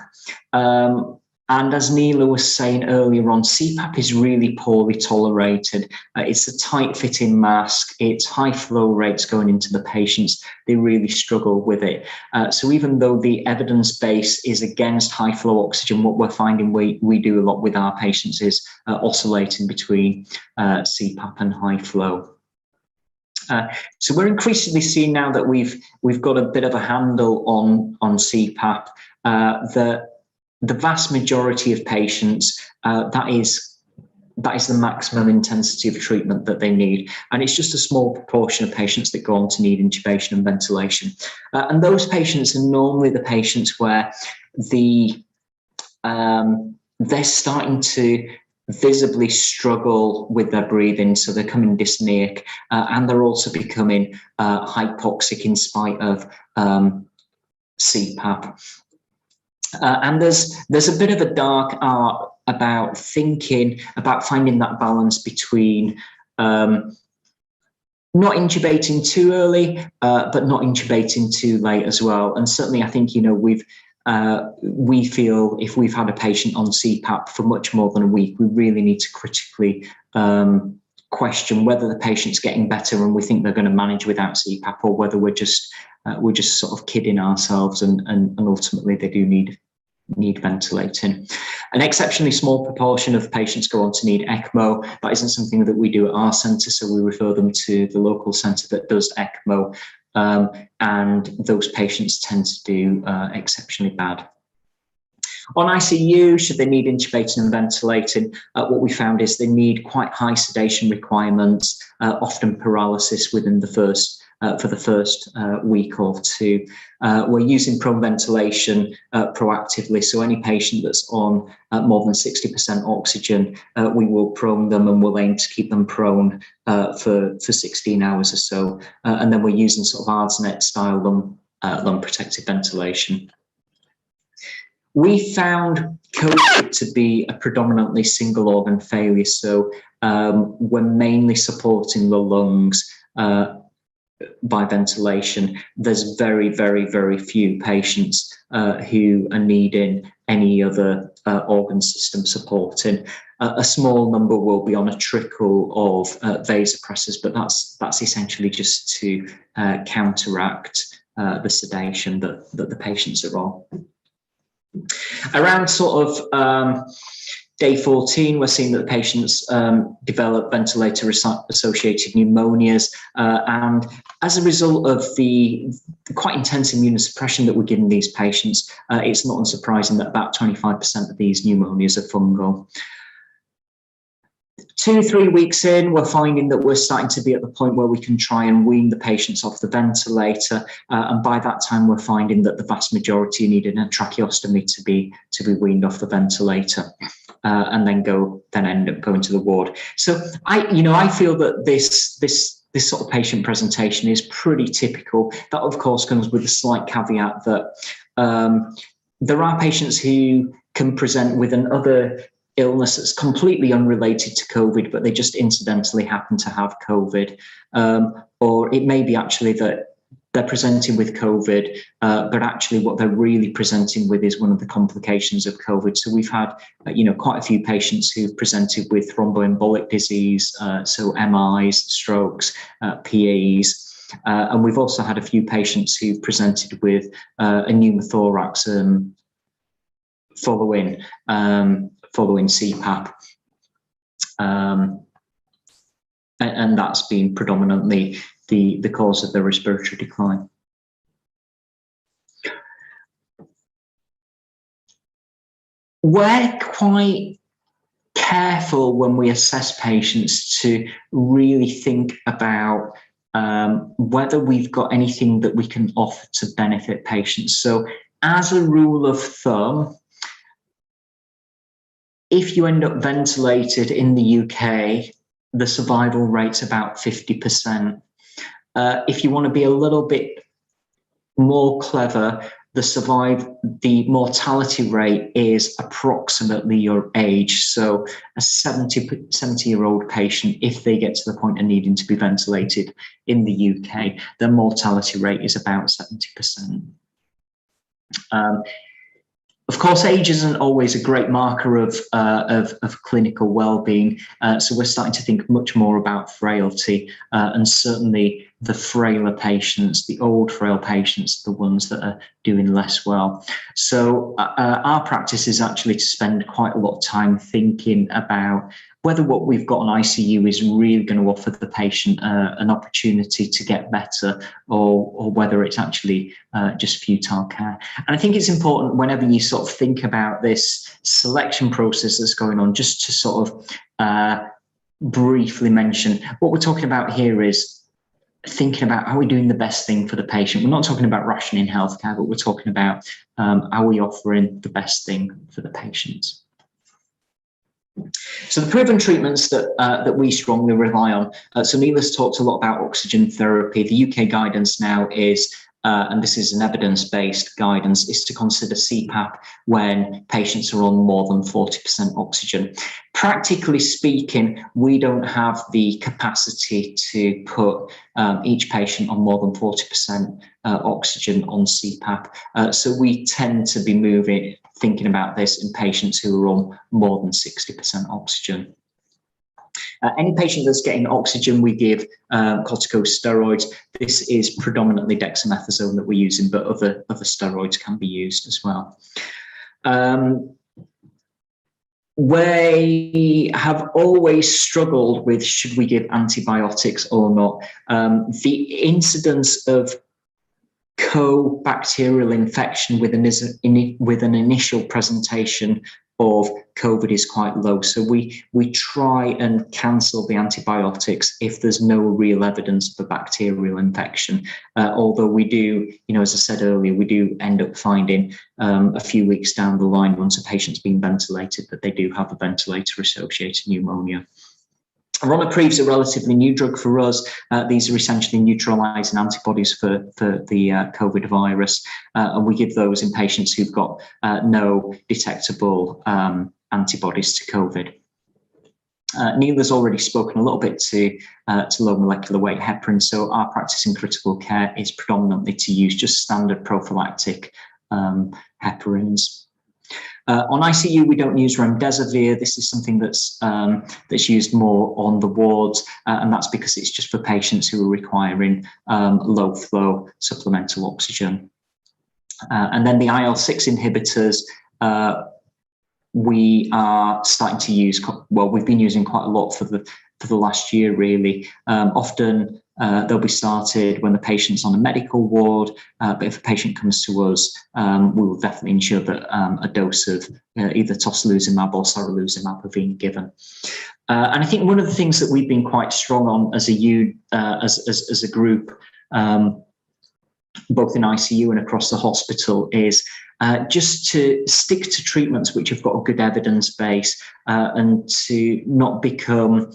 and as Neela was saying earlier on, Cpap is really poorly tolerated. It's a tight-fitting mask. It's high flow rates going into the patients. They really struggle with it. So even though the evidence base is against high flow oxygen, what we're finding we do a lot with our patients is oscillating between Cpap and high flow. So we're increasingly seeing now that we've got a bit of a handle on Cpap, the vast majority of patients, that is the maximum intensity of treatment that they need. And it's just a small proportion of patients that go on to need intubation and ventilation. And those patients are normally the patients where they're starting to visibly struggle with their breathing, so they're coming dyspneic, and they're also becoming hypoxic in spite of CPAP. And there's a bit of a dark art about thinking about finding that balance between not not intubating too early, but not intubating too late as well. And certainly, I think, you know, we feel if we've had a patient on CPAP for much more than a week, we really need to critically question whether the patient's getting better and we think they're going to manage without CPAP, or whether we're just sort of kidding ourselves and ultimately they do need ventilating. An exceptionally small proportion of patients go on to need ECMO. That isn't something that we do at our centre, so we refer them to the local centre that does ECMO, and those patients tend to do exceptionally bad. On ICU, should they need intubating and ventilating, what we found is they need quite high sedation requirements, often paralysis within the first for the first week or two. We're using prone ventilation proactively, so any patient that's on more than 60% oxygen, we will prone them and we'll aim to keep them prone for 16 hours or so. And then we're using sort of ARDSNet style lung protected ventilation. We found COVID to be a predominantly single organ failure, so we're mainly supporting the lungs by ventilation. There's very, very, very few patients who are needing any other organ system supporting. A small number will be on a trickle of vasopressors, but that's essentially just to counteract the sedation that the patients are on. Around sort of day 14, we're seeing that the patients develop ventilator-associated pneumonias, and as a result of the quite intense immunosuppression that we're giving these patients, it's not unsurprising that about 25% of these pneumonias are fungal. 2-3 weeks in, we're finding that we're starting to be at the point where we can try and wean the patients off the ventilator, and by that time we're finding that the vast majority needed a tracheostomy to be weaned off the ventilator, and then end up going to the ward. So I feel that this sort of patient presentation is pretty typical. That of course comes with a slight caveat that there are patients who can present with another illness that's completely unrelated to COVID, but they just incidentally happen to have COVID. Or it may be actually that they're presenting with COVID, but actually what they're really presenting with is one of the complications of COVID. So we've had, quite a few patients who've presented with thromboembolic disease, so MIs, strokes, PAs, and we've also had a few patients who presented with a pneumothorax following CPAP, and that's been predominantly the cause of the respiratory decline. We're quite careful when we assess patients to really think about whether we've got anything that we can offer to benefit patients. So as a rule of thumb, if you end up ventilated in the UK, the survival rate's about 50%. If you want to be a little bit more clever, the mortality rate is approximately your age. So a 70-year-old patient, if they get to the point of needing to be ventilated in the UK, their mortality rate is about 70%. Of course, age isn't always a great marker of clinical well-being, so we're starting to think much more about frailty, and certainly the frailer patients, the old frail patients, the ones that are doing less well. So our practice is actually to spend quite a lot of time thinking about whether what we've got on ICU is really going to offer the patient an opportunity to get better, or whether it's actually just futile care. And I think it's important whenever you sort of think about this selection process that's going on, just to sort of briefly mention what we're talking about here is thinking about, are we doing the best thing for the patient? We're not talking about rationing healthcare, but we're talking about, are we offering the best thing for the patient? So the proven treatments that we strongly rely on. So Neela's talked a lot about oxygen therapy. The UK guidance now is and this is an evidence-based guidance, is to consider Cpap when patients are on more than 40% oxygen. Practically speaking, we don't have the capacity to put each patient on more than 40% oxygen on Cpap. So we tend to be thinking about this in patients who are on more than 60% oxygen. Any patient that's getting oxygen, we give corticosteroids. This is predominantly dexamethasone that we're using, but other steroids can be used as well. We have always struggled with should we give antibiotics or not. The incidence of co-bacterial infection with an initial presentation of COVID is quite low. So we try and cancel the antibiotics if there's no real evidence for bacterial infection. Although we do, as I said earlier, we do end up finding a few weeks down the line, once a patient's been ventilated, that they do have a ventilator-associated pneumonia. Ronapreve is a relatively new drug for us. These are essentially neutralizing antibodies for the COVID virus, and we give those in patients who've got no detectable antibodies to COVID. Neela's already spoken a little bit to low molecular weight heparin, so our practice in critical care is predominantly to use just standard prophylactic heparins. On ICU, we don't use remdesivir. This is something that's used more on the wards, and that's because it's just for patients who are requiring low flow supplemental oxygen. And then the IL-6 inhibitors, we are starting to use, well, we've been using quite a lot for the last year, really. Often they'll be started when the patient's on a medical ward, but if a patient comes to us, we will definitely ensure that a dose of either tocilizumab or saraluzumab are being given. And I think one of the things that we've been quite strong on as a group, both in ICU and across the hospital, is just to stick to treatments which have got a good evidence base, and to not become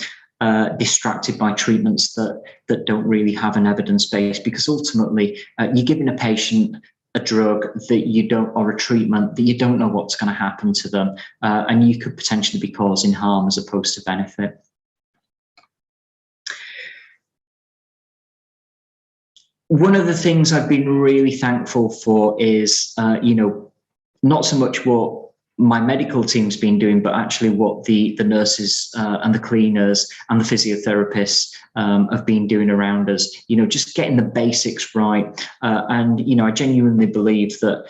distracted by treatments that don't really have an evidence base, because ultimately you're giving a patient a drug that you don't, or a treatment that you don't know what's going to happen to them, and you could potentially be causing harm as opposed to benefit. One of the things I've been really thankful for is, not so much what my medical team's been doing, but actually what the nurses and the cleaners and the physiotherapists have been doing around us, just getting the basics right. And, I genuinely believe that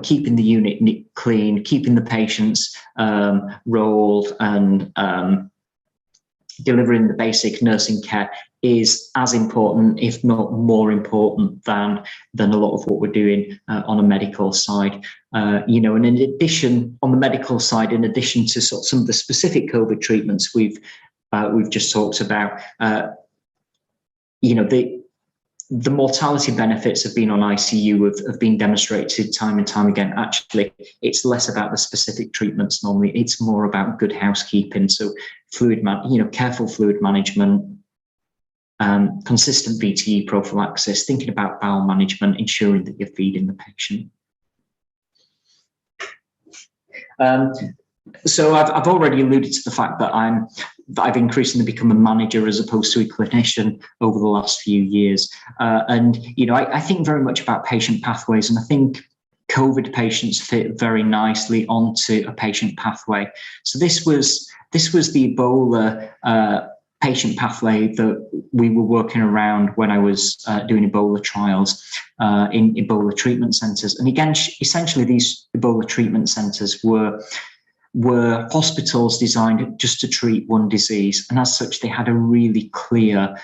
keeping the unit clean, keeping the patients rolled, and delivering the basic nursing care is as important, if not more important, than a lot of what we're doing on a medical side. And in addition, on the medical side, in addition to sort of some of the specific COVID treatments we've just talked about, the mortality benefits have been on ICU have been demonstrated time and time again. Actually, it's less about the specific treatments normally. It's more about good housekeeping. So careful fluid management, consistent VTE prophylaxis, thinking about bowel management, ensuring that you're feeding the patient. So I've already alluded to the fact that I've increasingly become a manager as opposed to a clinician over the last few years. And, I think very much about patient pathways, and I think COVID patients fit very nicely onto a patient pathway. So this was the Ebola patient pathway that we were working around when I was doing Ebola trials in Ebola treatment centres. And again, essentially these Ebola treatment centres were hospitals designed just to treat one disease. And as such, they had a really clear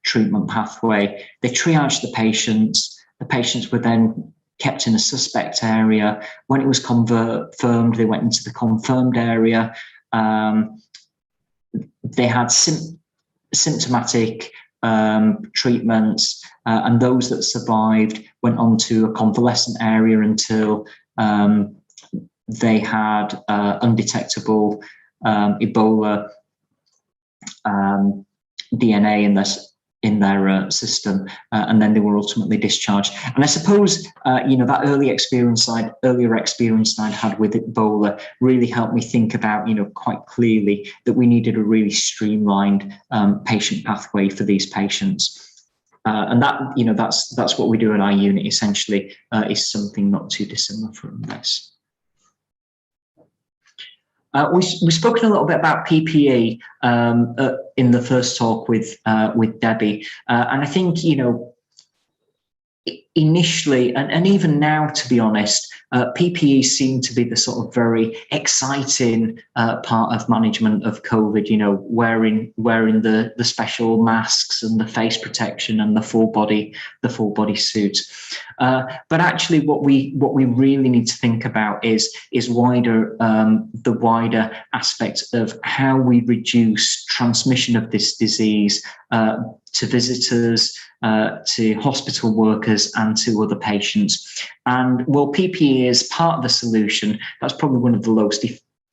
treatment pathway. They triaged the patients. The patients were then kept in a suspect area. When it was confirmed, they went into the confirmed area. They had symptomatic treatments, and those that survived went on to a convalescent area until they had undetectable Ebola DNA system, and then they were ultimately discharged. And I suppose that earlier experience I'd had with Ebola really helped me think about quite clearly that we needed a really streamlined patient pathway for these patients. And that's what we do in our unit essentially, is something not too dissimilar from this. We've spoken a little bit about PPE in the first talk with Debbie, and I think initially, and even now, to be honest, PPE seemed to be the sort of very exciting part of management of COVID. Wearing the special masks and the face protection and the full body suits. But actually, what we really need to think about is wider the wider aspect of how we reduce transmission of this disease to visitors, to hospital workers and to other patients. And while PPE is part of the solution, that's probably one of the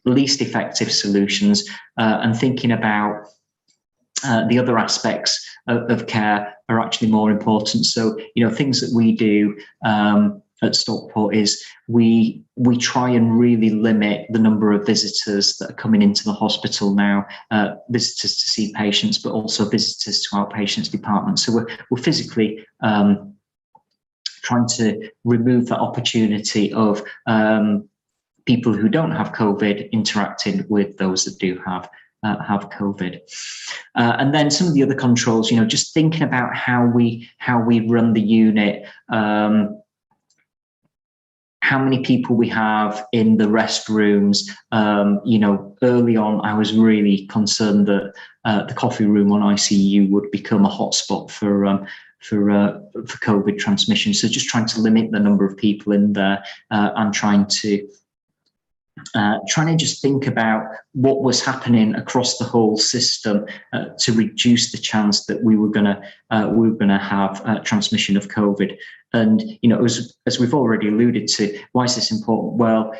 least effective solutions, and thinking about the other aspects of care are actually more important. So, things that we do at Stockport is we try and really limit the number of visitors that are coming into the hospital now, visitors to see patients, but also visitors to outpatients departments. So we're physically trying to remove that opportunity of people who don't have COVID interacting with those that do have COVID. And then some of the other controls, just thinking about how we run the unit, how many people we have in the restrooms. Early on, I was really concerned that the coffee room on ICU would become a hotspot for COVID transmission. So just trying to limit the number of people in there, and trying to just think about what was happening across the whole system to reduce the chance that we were going to have transmission of COVID. And as we've already alluded to, why is this important? Well,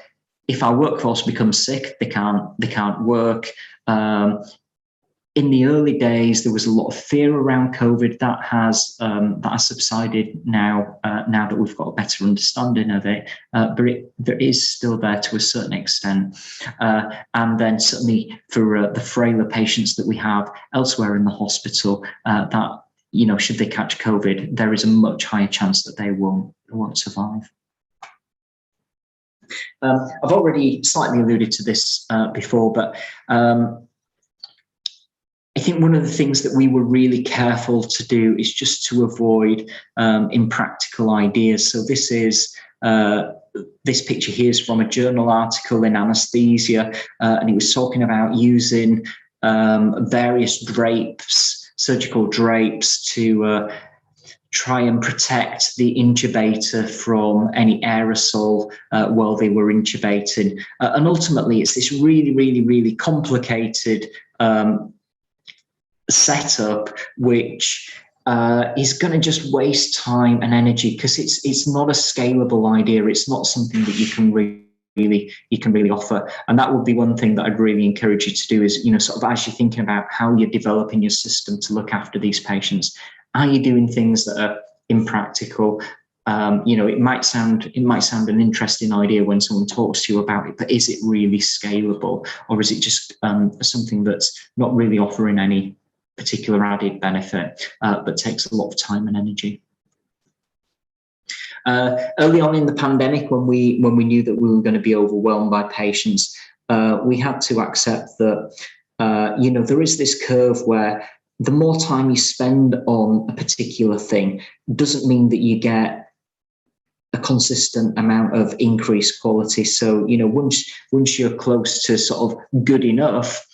if our workforce becomes sick, they can't work. In the early days, there was a lot of fear around COVID. That has subsided now. Now that we've got a better understanding of it, but there is still there to a certain extent. And then certainly for the frailer patients that we have elsewhere in the hospital, that should they catch COVID, there is a much higher chance that they won't survive. I've already slightly alluded to this before, but I think one of the things that we were really careful to do is just to avoid impractical ideas. So this is this picture here is from a journal article in anesthesia, and it was talking about using various drapes, surgical drapes, to try and protect the intubator from any aerosol while they were intubating. And ultimately, it's this really, really, really complicated setup, which is going to just waste time and energy, because it's not a scalable idea. It's not something that you can really offer. And that would be one thing that I'd really encourage you to do is, sort of as you're thinking about how you're developing your system to look after these patients, are you doing things that are impractical? It might sound an interesting idea when someone talks to you about it, but is it really scalable, or is it just something that's not really offering any particular added benefit, but takes a lot of time and energy? Early on in the pandemic, when we knew that we were going to be overwhelmed by patients, we had to accept that there is this curve where the more time you spend on a particular thing doesn't mean that you get a consistent amount of increased quality. So once you're close to sort of good enough,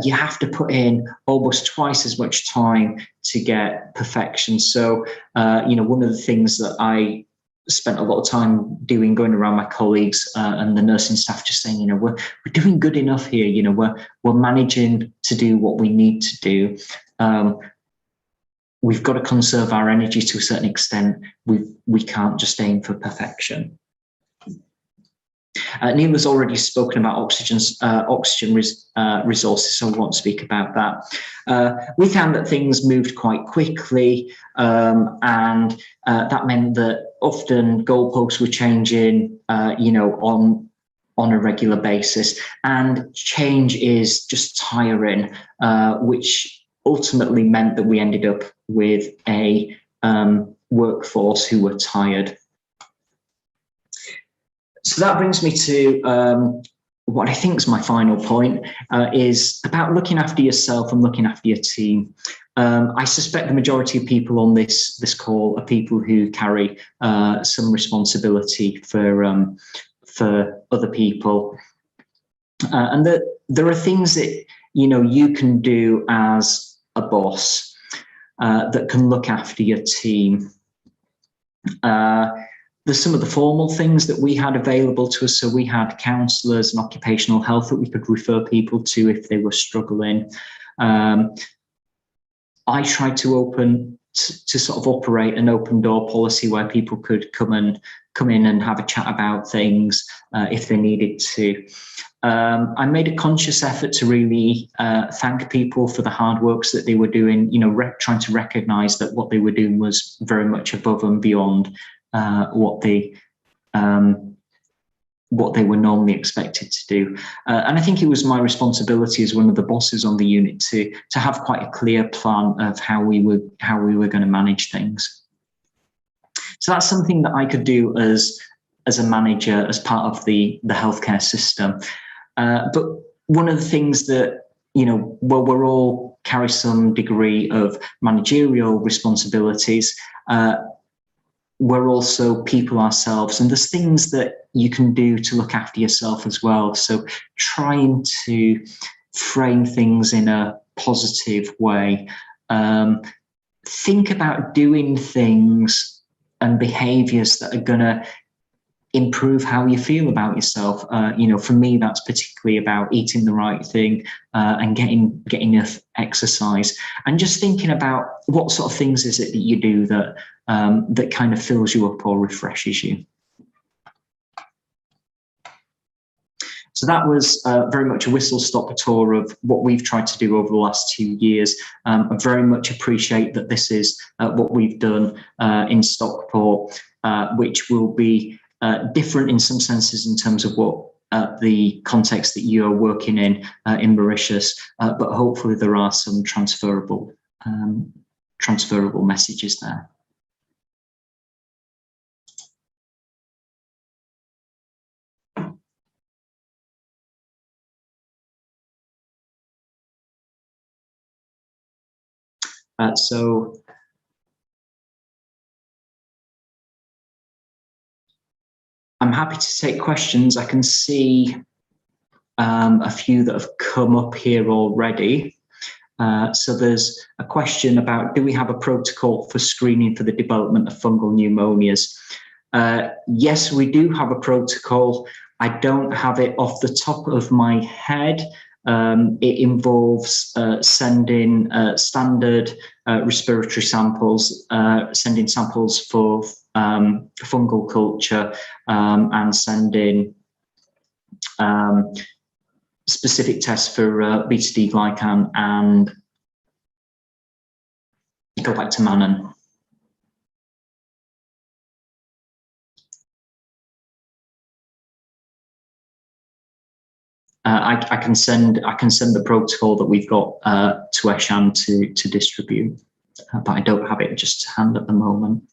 you have to put in almost twice as much time to get perfection. So, one of the things that I spent a lot of time doing, going around my colleagues and the nursing staff, just saying, we're doing good enough here. We're managing to do what we need to do. We've got to conserve our energy to a certain extent. We can't just aim for perfection. Neil already spoken about oxygen resources, so I won't speak about that. We found that things moved quite quickly, and that meant that often goalposts were changing, on a regular basis, and change is just tiring, which ultimately meant that we ended up with a workforce who were tired. So that brings me to what I think is my final point, is about looking after yourself and looking after your team. I suspect the majority of people on this call are people who carry some responsibility for other people, and that there are things that you can do as a boss that can look after your team. There's some of the formal things that we had available to us. So we had counsellors and occupational health that we could refer people to if they were struggling. I tried to sort of operate an open door policy where people could come in and have a chat about things if they needed to. I made a conscious effort to really thank people for the hard works that they were doing, trying to recognise that what they were doing was very much above and beyond what they were normally expected to do. And I think it was my responsibility as one of the bosses on the unit to have quite a clear plan of how we were going to manage things. So that's something that I could do as a manager, as part of the healthcare system. But one of the things that, we're all carry some degree of managerial responsibilities, we're also people ourselves, and there's things that you can do to look after yourself as well. So trying to frame things in a positive way, think about doing things and behaviors that are going to improve how you feel about yourself. For me, that's particularly about eating the right thing and getting enough exercise, and just thinking about what sort of things is it that you do that kind of fills you up or refreshes you. So that was very much a whistle-stop tour of what we've tried to do over the last 2 years. I very much appreciate that this is what we've done in Stockport, which will be different in some senses in terms of what the context that you are working in Mauritius, but hopefully there are some transferable messages there. So I'm happy to take questions. I can see a few that have come up here already. So there's a question about, do we have a protocol for screening for the development of fungal pneumonias? Yes, we do have a protocol. I don't have it off the top of my head. It involves sending standard respiratory samples, sending samples for fungal culture, and sending specific tests for beta-D glycan and galactomannan. I can send the protocol that we've got to Eshan to distribute, but I don't have it just to hand at the moment.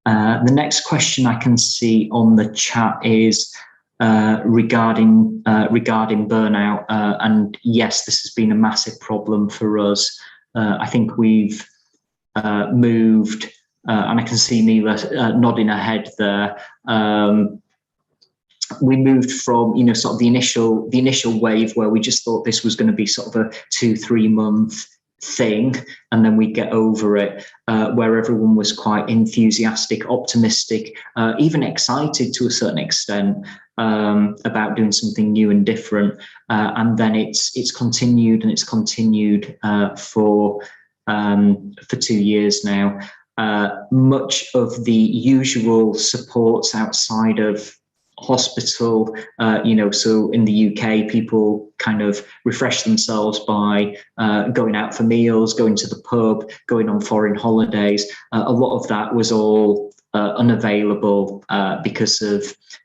The next question I can see on the chat is regarding burnout, and yes, this has been a massive problem for us. I think we've moved, and I can see Neela nodding her head there. We moved from, sort of the initial wave where we just thought this was going to be sort of a 2-3 month thing, and then we get over it, where everyone was quite enthusiastic, optimistic, even excited to a certain extent about doing something new and different, and then it's continued and it's continued for 2 years now. Much of the usual supports outside of hospital, so in the UK, people kind of refresh themselves by going out for meals, going to the pub, going on foreign holidays. A lot of that was all unavailable because of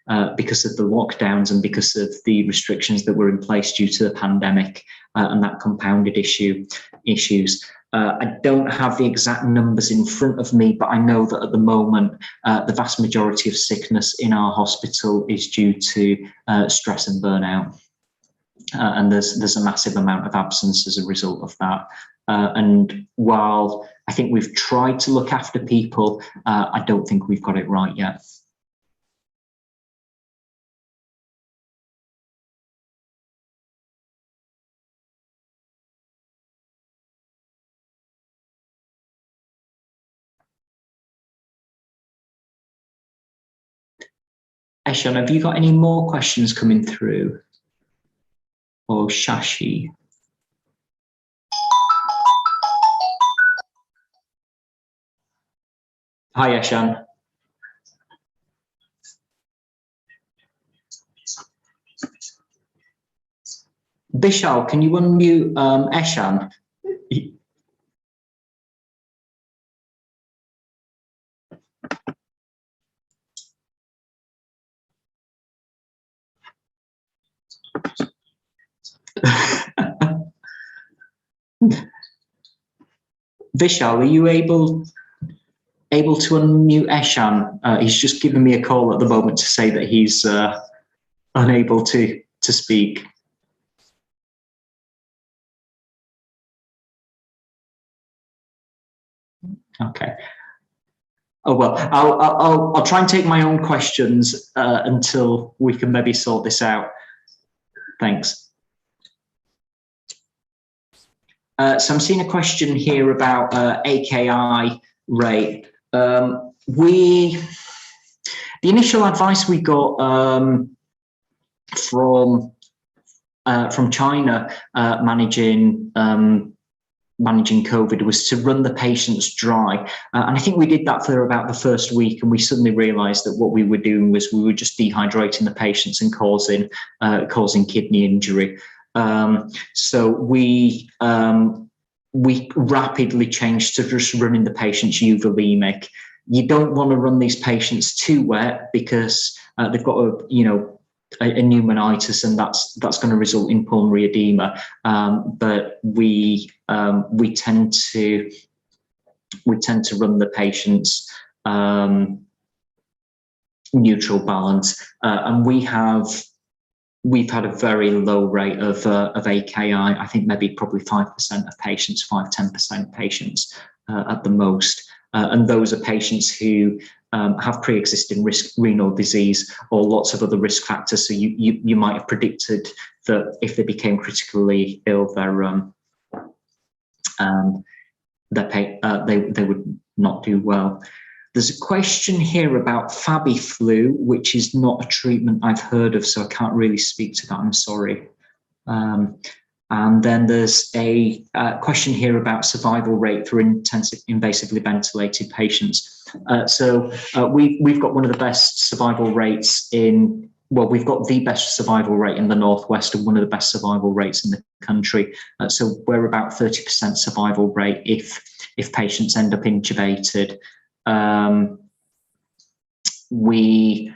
the lockdowns and because of the restrictions that were in place due to the pandemic and that compounded issues. I don't have the exact numbers in front of me, but I know that at the moment, the vast majority of sickness in our hospital is due to stress and burnout. And there's a massive amount of absence as a result of that. And while I think we've tried to look after people, I don't think we've got it right yet. Eshan, have you got any more questions coming through? Or Shashi? Hi, Eshan. Bishal, can you unmute Eshan? Vishal, are you able to unmute Eshan? He's just given me a call at the moment to say that he's unable to speak. Okay. Oh well, I'll try and take my own questions until we can maybe sort this out. Thanks. So I'm seeing a question here about AKI rate. The initial advice we got from China managing COVID was to run the patients dry. And I think we did that for about the first week, and we suddenly realized that what we were doing was we were just dehydrating the patients and causing kidney injury. So we rapidly changed to just running the patients euvolemic. You don't want to run these patients too wet because they've got a pneumonitis, and that's going to result in pulmonary edema. But we tend to run the patients neutral balance, and we've had a very low rate of AKI. I think maybe probably 5% of patients, 5–10% patients at the most. And those are patients who have pre-existing renal disease or lots of other risk factors. So you might have predicted that if they became critically ill, they would not do well. There's a question here about Fabiflu, which is not a treatment I've heard of, so I can't really speak to that, I'm sorry. And then there's a question here about survival rate for invasively ventilated patients. We've got one of the best survival rates we've got the best survival rate in the Northwest and one of the best survival rates in the country. So we're about 30% survival rate if patients end up intubated. We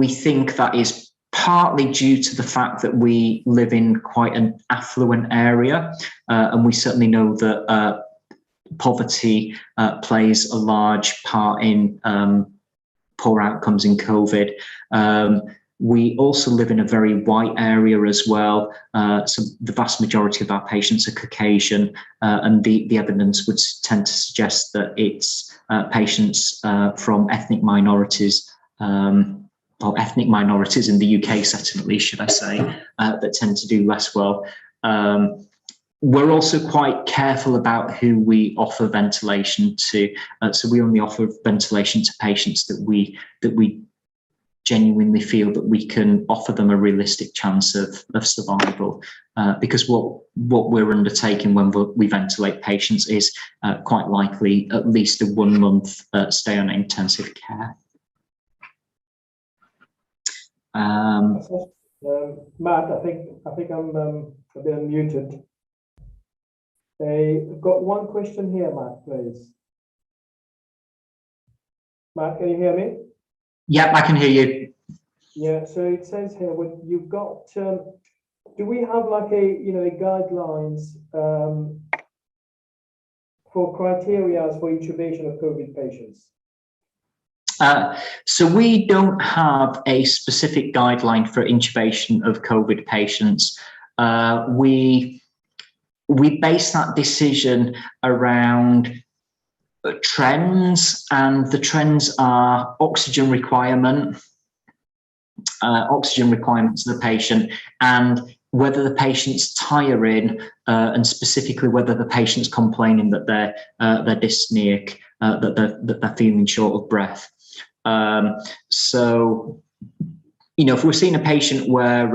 think that is partly due to the fact that we live in quite an affluent area, and we certainly know that poverty plays a large part in poor outcomes in COVID. We also live in a very white area as well. So the vast majority of our patients are Caucasian, and the evidence would tend to suggest that it's patients from ethnic minorities, or ethnic minorities in the UK setting at least, should I say, that tend to do less well. We're also quite careful about who we offer ventilation to. So we only offer ventilation to patients that we genuinely feel that we can offer them a realistic chance of survival, because what we're undertaking when we ventilate patients is quite likely at least a 1 month stay on intensive care. Matt, I think I'm a bit unmuted. I've got one question here, Matt, please. Matt, can you hear me? Yep, I can hear you. Yeah, so it says here, when you've got, do we have like a guidelines for criteria for intubation of COVID patients? So we don't have a specific guideline for intubation of COVID patients. We base that decision around trends, and the trends are oxygen requirements of the patient, and whether the patient's tiring, and specifically whether the patient's complaining that they're dyspneic, that they're feeling short of breath. So, if we're seeing a patient where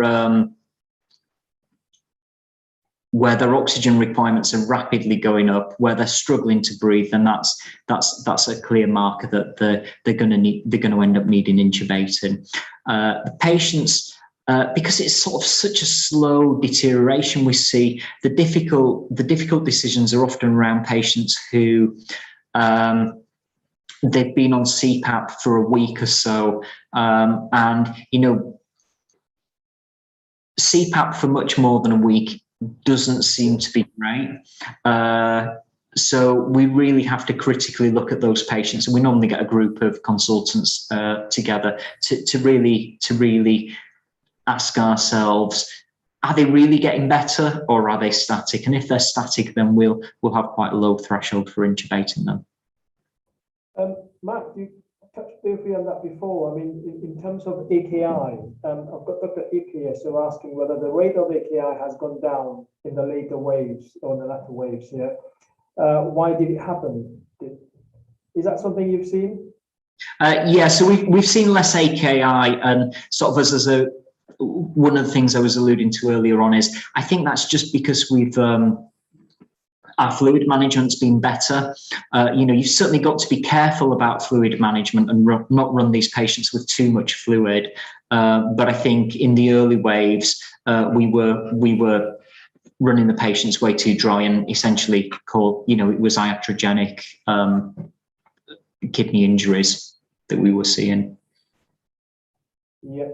their oxygen requirements are rapidly going up, where they're struggling to breathe, then that's a clear marker that they're going to end up needing intubating. The patients, because it's sort of such a slow deterioration, we see the difficult decisions are often around patients who they've been on Cpap for a week or so, and Cpap for much more than a week doesn't seem to be great. So we really have to critically look at those patients, and we normally get a group of consultants together to really ask ourselves, are they really getting better or are they static? And if they're static, then we'll have quite a low threshold for intubating them. Matt, you touched briefly on that before. I mean, in terms of AKI, I've got Dr. Ppe so asking whether the rate of AKI has gone down in the later waves or the latter waves here. Why did it happen? Is that something you've seen? Yeah, so we've seen less AKI, and sort of as one of the things I was alluding to earlier on is I think that's just because we've our fluid management's been better. You've certainly got to be careful about fluid management and not run these patients with too much fluid. But I think in the early waves, we were running the patients way too dry and essentially it was iatrogenic kidney injuries that we were seeing. Yeah.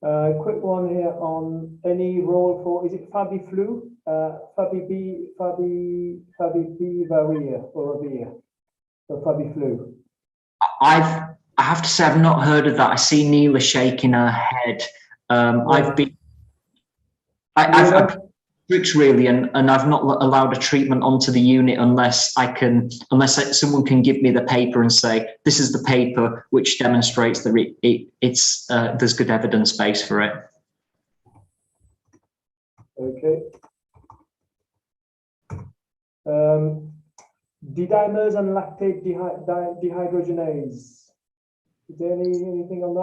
Quick one here on any role for, is it Fabiflu? Fabi Varia or Avia, or Fabiflu? I have to say I've not heard of that. I see Neela shaking her head. I've strict really, and I've not allowed a treatment onto the unit unless someone can give me the paper and say this is the paper which demonstrates that there's good evidence base for it. Okay. D-dimers and lactate dehydrogenase. Is there anything on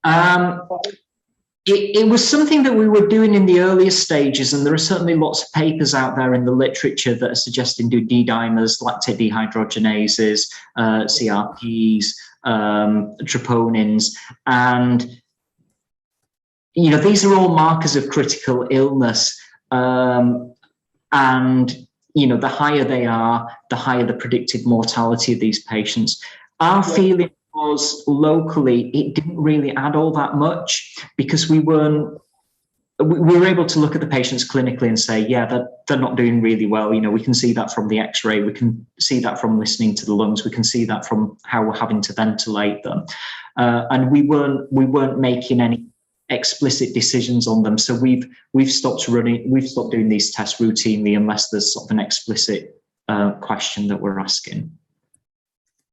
that? It was something that we were doing in the earlier stages, and there are certainly lots of papers out there in the literature that are suggesting do D-dimers, lactate dehydrogenases, CRPs, troponins, and these are all markers of critical illness, and the higher they are, the higher the predicted mortality of these patients. Our feeling was locally, it didn't really add all that much because we were able to look at the patients clinically and say, yeah, they're not doing really well. We can see that from the x-ray. We can see that from listening to the lungs. We can see that from how we're having to ventilate them. And we weren't making any explicit decisions on them. So we've stopped doing these tests routinely unless there's sort of an explicit question that we're asking.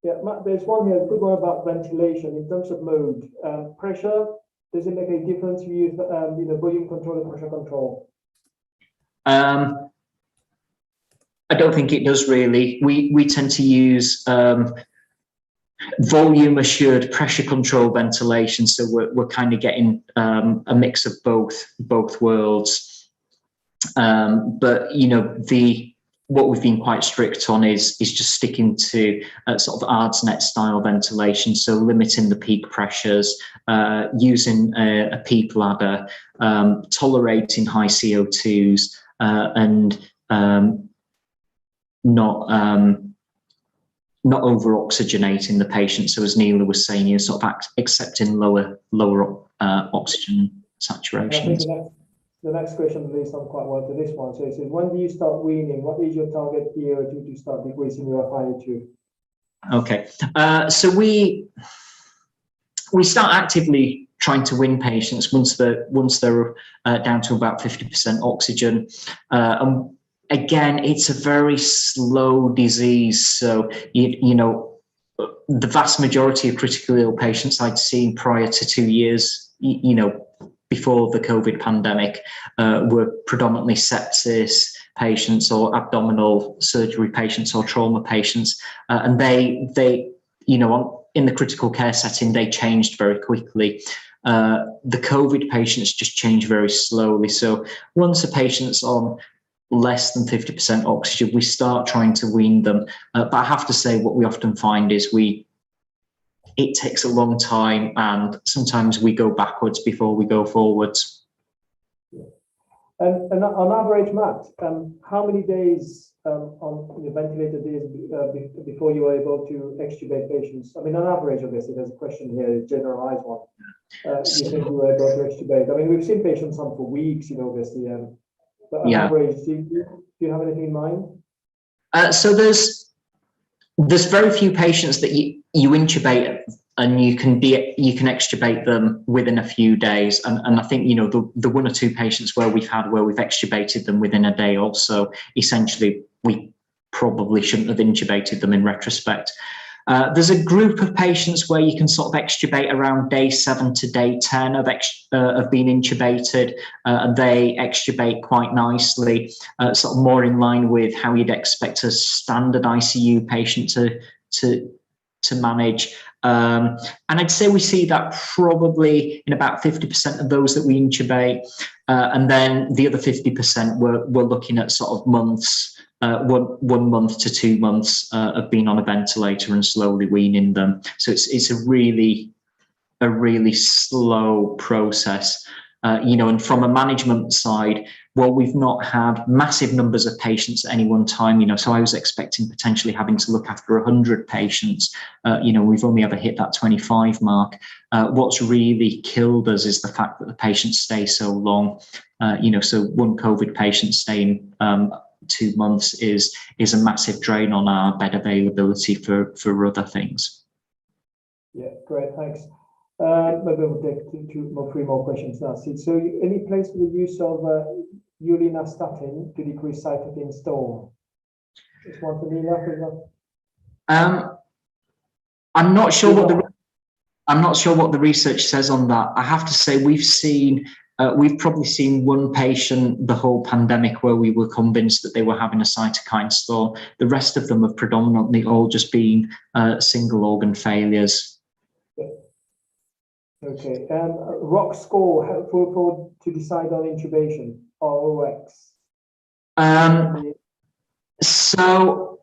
Yeah, Matt, there's one here, a good one about ventilation in terms of mode. Pressure, does it make a difference if you use volume control or pressure control? I don't think it does really. We tend to use volume assured pressure control ventilation, so we're kind of getting a mix of both worlds. But what we've been quite strict on is just sticking to sort of ARDSNet style ventilation, so limiting the peak pressures, using a PEEP ladder, tolerating high CO2s, and not over oxygenating the patient. So as Neela was saying, you're sort of accepting lower oxygen saturations. The next question relates on quite well to this one. So it says, when do you start weaning? What is your target year to start decreasing your IO2? Okay, so we start actively trying to wean patients once they're down to about 50% oxygen. And again, it's a very slow disease. So you know, the vast majority of critically ill patients I'd seen prior to 2 years, you know, before the COVID pandemic, were predominantly sepsis patients or abdominal surgery patients or trauma patients. And they, you know, in the critical care setting, they changed very quickly. The COVID patients just change very slowly. So once a patient's on less than 50% oxygen, we start trying to wean them. But I have to say, what we often find is it takes a long time, and sometimes we go backwards before we go forwards. And on average, Matt, how many days on the ventilated days before you are able to extubate patients? I mean, on average, obviously, there's a question here, a generalized one. You think you were able to extubate? I mean, we've seen patients on for weeks, you know, obviously. But on average, do you have anything in mind? So there's very few patients that you intubate and you can extubate them within a few days. And I think, you know, the 1 or 2 patients where we've extubated them within a day or so, essentially, we probably shouldn't have intubated them in retrospect. There's a group of patients where you can sort of extubate around day 7 to day 10 of being intubated, and they extubate quite nicely, sort of more in line with how you'd expect a standard ICU patient to manage. And I'd say we see that probably in about 50% of those that we intubate, and then the other 50% we're looking at sort of months. 1 month to 2 months of being on a ventilator and slowly weaning them. So it's a really slow process, you know. And from a management side, well, we've not had massive numbers of patients at any one time, you know. So I was expecting potentially having to look after 100 patients. You know, we've only ever hit that 25 mark. What's really killed us is the fact that the patients stay so long. You know, so one COVID patient staying 2 months is a massive drain on our bed availability for other things. Yeah, great, thanks. Maybe we'll take 3 more questions now. So any place for the use of ulinastatin to decrease cytokine storm? Just one for Neela, for example. I'm not sure what the research says on that. I have to say we've probably seen 1 patient the whole pandemic where we were convinced that they were having a cytokine storm. The rest of them have predominantly all just been single organ failures. Okay. ROC score helpful to decide on intubation, ROX? So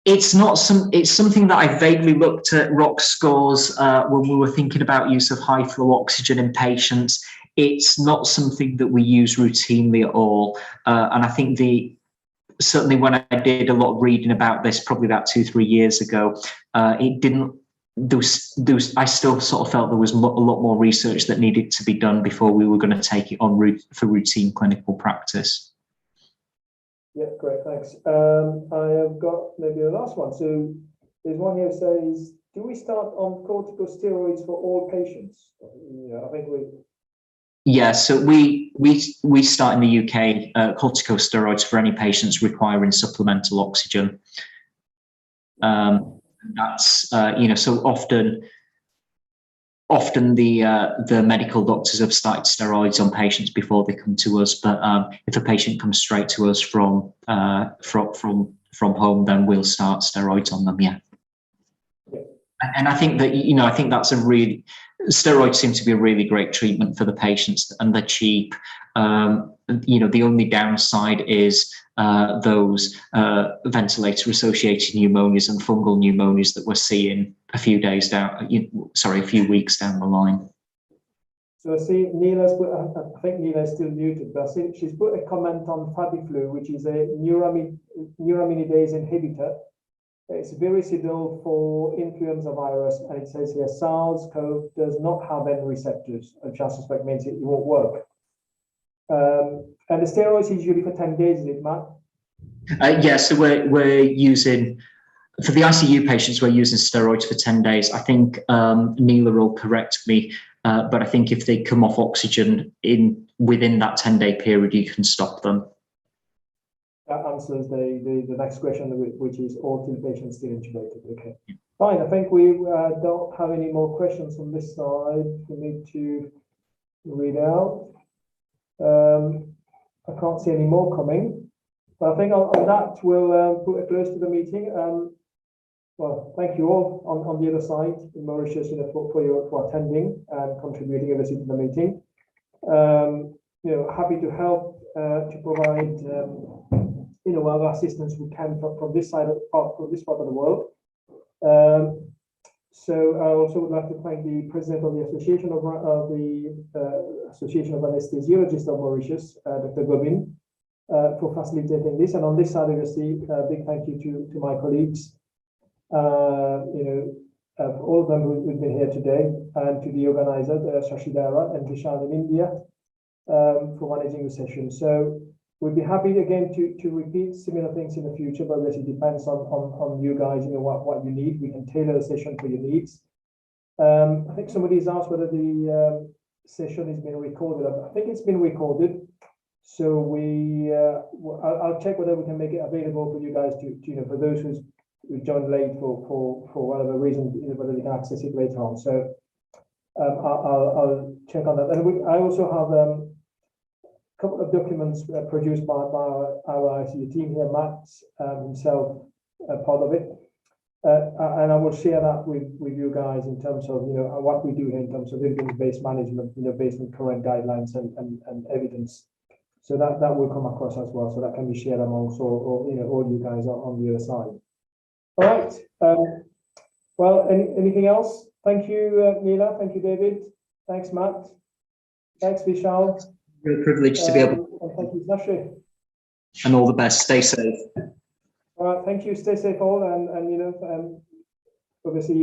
it's something that I vaguely looked at ROC scores when we were thinking about use of high flow oxygen in patients. It's not something that we use routinely at all. And I think certainly when I did a lot of reading about this, probably about 2-3 years ago, I still sort of felt there was a lot more research that needed to be done before we were going to take it on for routine clinical practice. Yeah, great, thanks. I have got maybe the last one. So there's one here that says, do we start on corticosteroids for all patients? Yeah, I think Yeah, so we start in the UK corticosteroids for any patients requiring supplemental oxygen. That's you know, so often the medical doctors have started steroids on patients before they come to us. But if a patient comes straight to us from home, then we'll start steroids on them. Yeah. And I think that, you know, I think that's steroids seem to be a really great treatment for the patients, and they're cheap. You know, the only downside is those ventilator-associated pneumonias and fungal pneumonias that we're seeing a few weeks down the line. So I see Neela's put, I think Neela's still muted, but I see she's put a comment on Fabiflu, which is a neuraminidase inhibitor. It's virucidal for influenza virus, and it says here SARS-CoV does not have N receptors, which I suspect means it won't work. And the steroids is usually for 10 days, is it, Matt? Yeah, so we're using, for the ICU patients, we're using steroids for 10 days. I think Neela will correct me, but I think if they come off oxygen within that 10-day period, you can stop them. That answers the next question, which is all till patients still intubated. Okay, fine. I think we don't have any more questions on this side for me to read out. I can't see any more coming, but I think on that we'll put a close to the meeting. Well, thank you all on the other side in Mauritius, for attending and contributing obviously to the meeting. Happy to help to provide whatever assistance we can from this side from this part of the world. So I also would like to thank the president of the Association of Anesthesiologists of Mauritius, Dr. Gobin, for facilitating this. And on this side, obviously, a big thank you to my colleagues, all of them who've been here today, and to the organizer, Shashidara and Vishal in India, for managing the session. So we'd be happy again to repeat similar things in the future, but it depends on you guys, what you need. We can tailor the session for your needs. I think somebody's asked whether the session has been recorded. I think it's been recorded. So I'll check whether we can make it available for you guys to for those who joined late for whatever reason, whether they can access it later on. So I'll check on that. And I also have a couple of documents produced by our ICU team here, Matt himself, part of it. And I will share that with you guys in terms of what we do here in terms of evidence-based management, based on current guidelines and evidence. So that will come across as well. So that can be shared amongst all you guys on the other side. All right. Well, anything else? Thank you, Neela. Thank you, David. Thanks, Matt. Thanks, Vishal. Real privilege to be able. And thank you, Sashi. And all the best. Stay safe. All right. Thank you. Stay safe, all, and obviously you.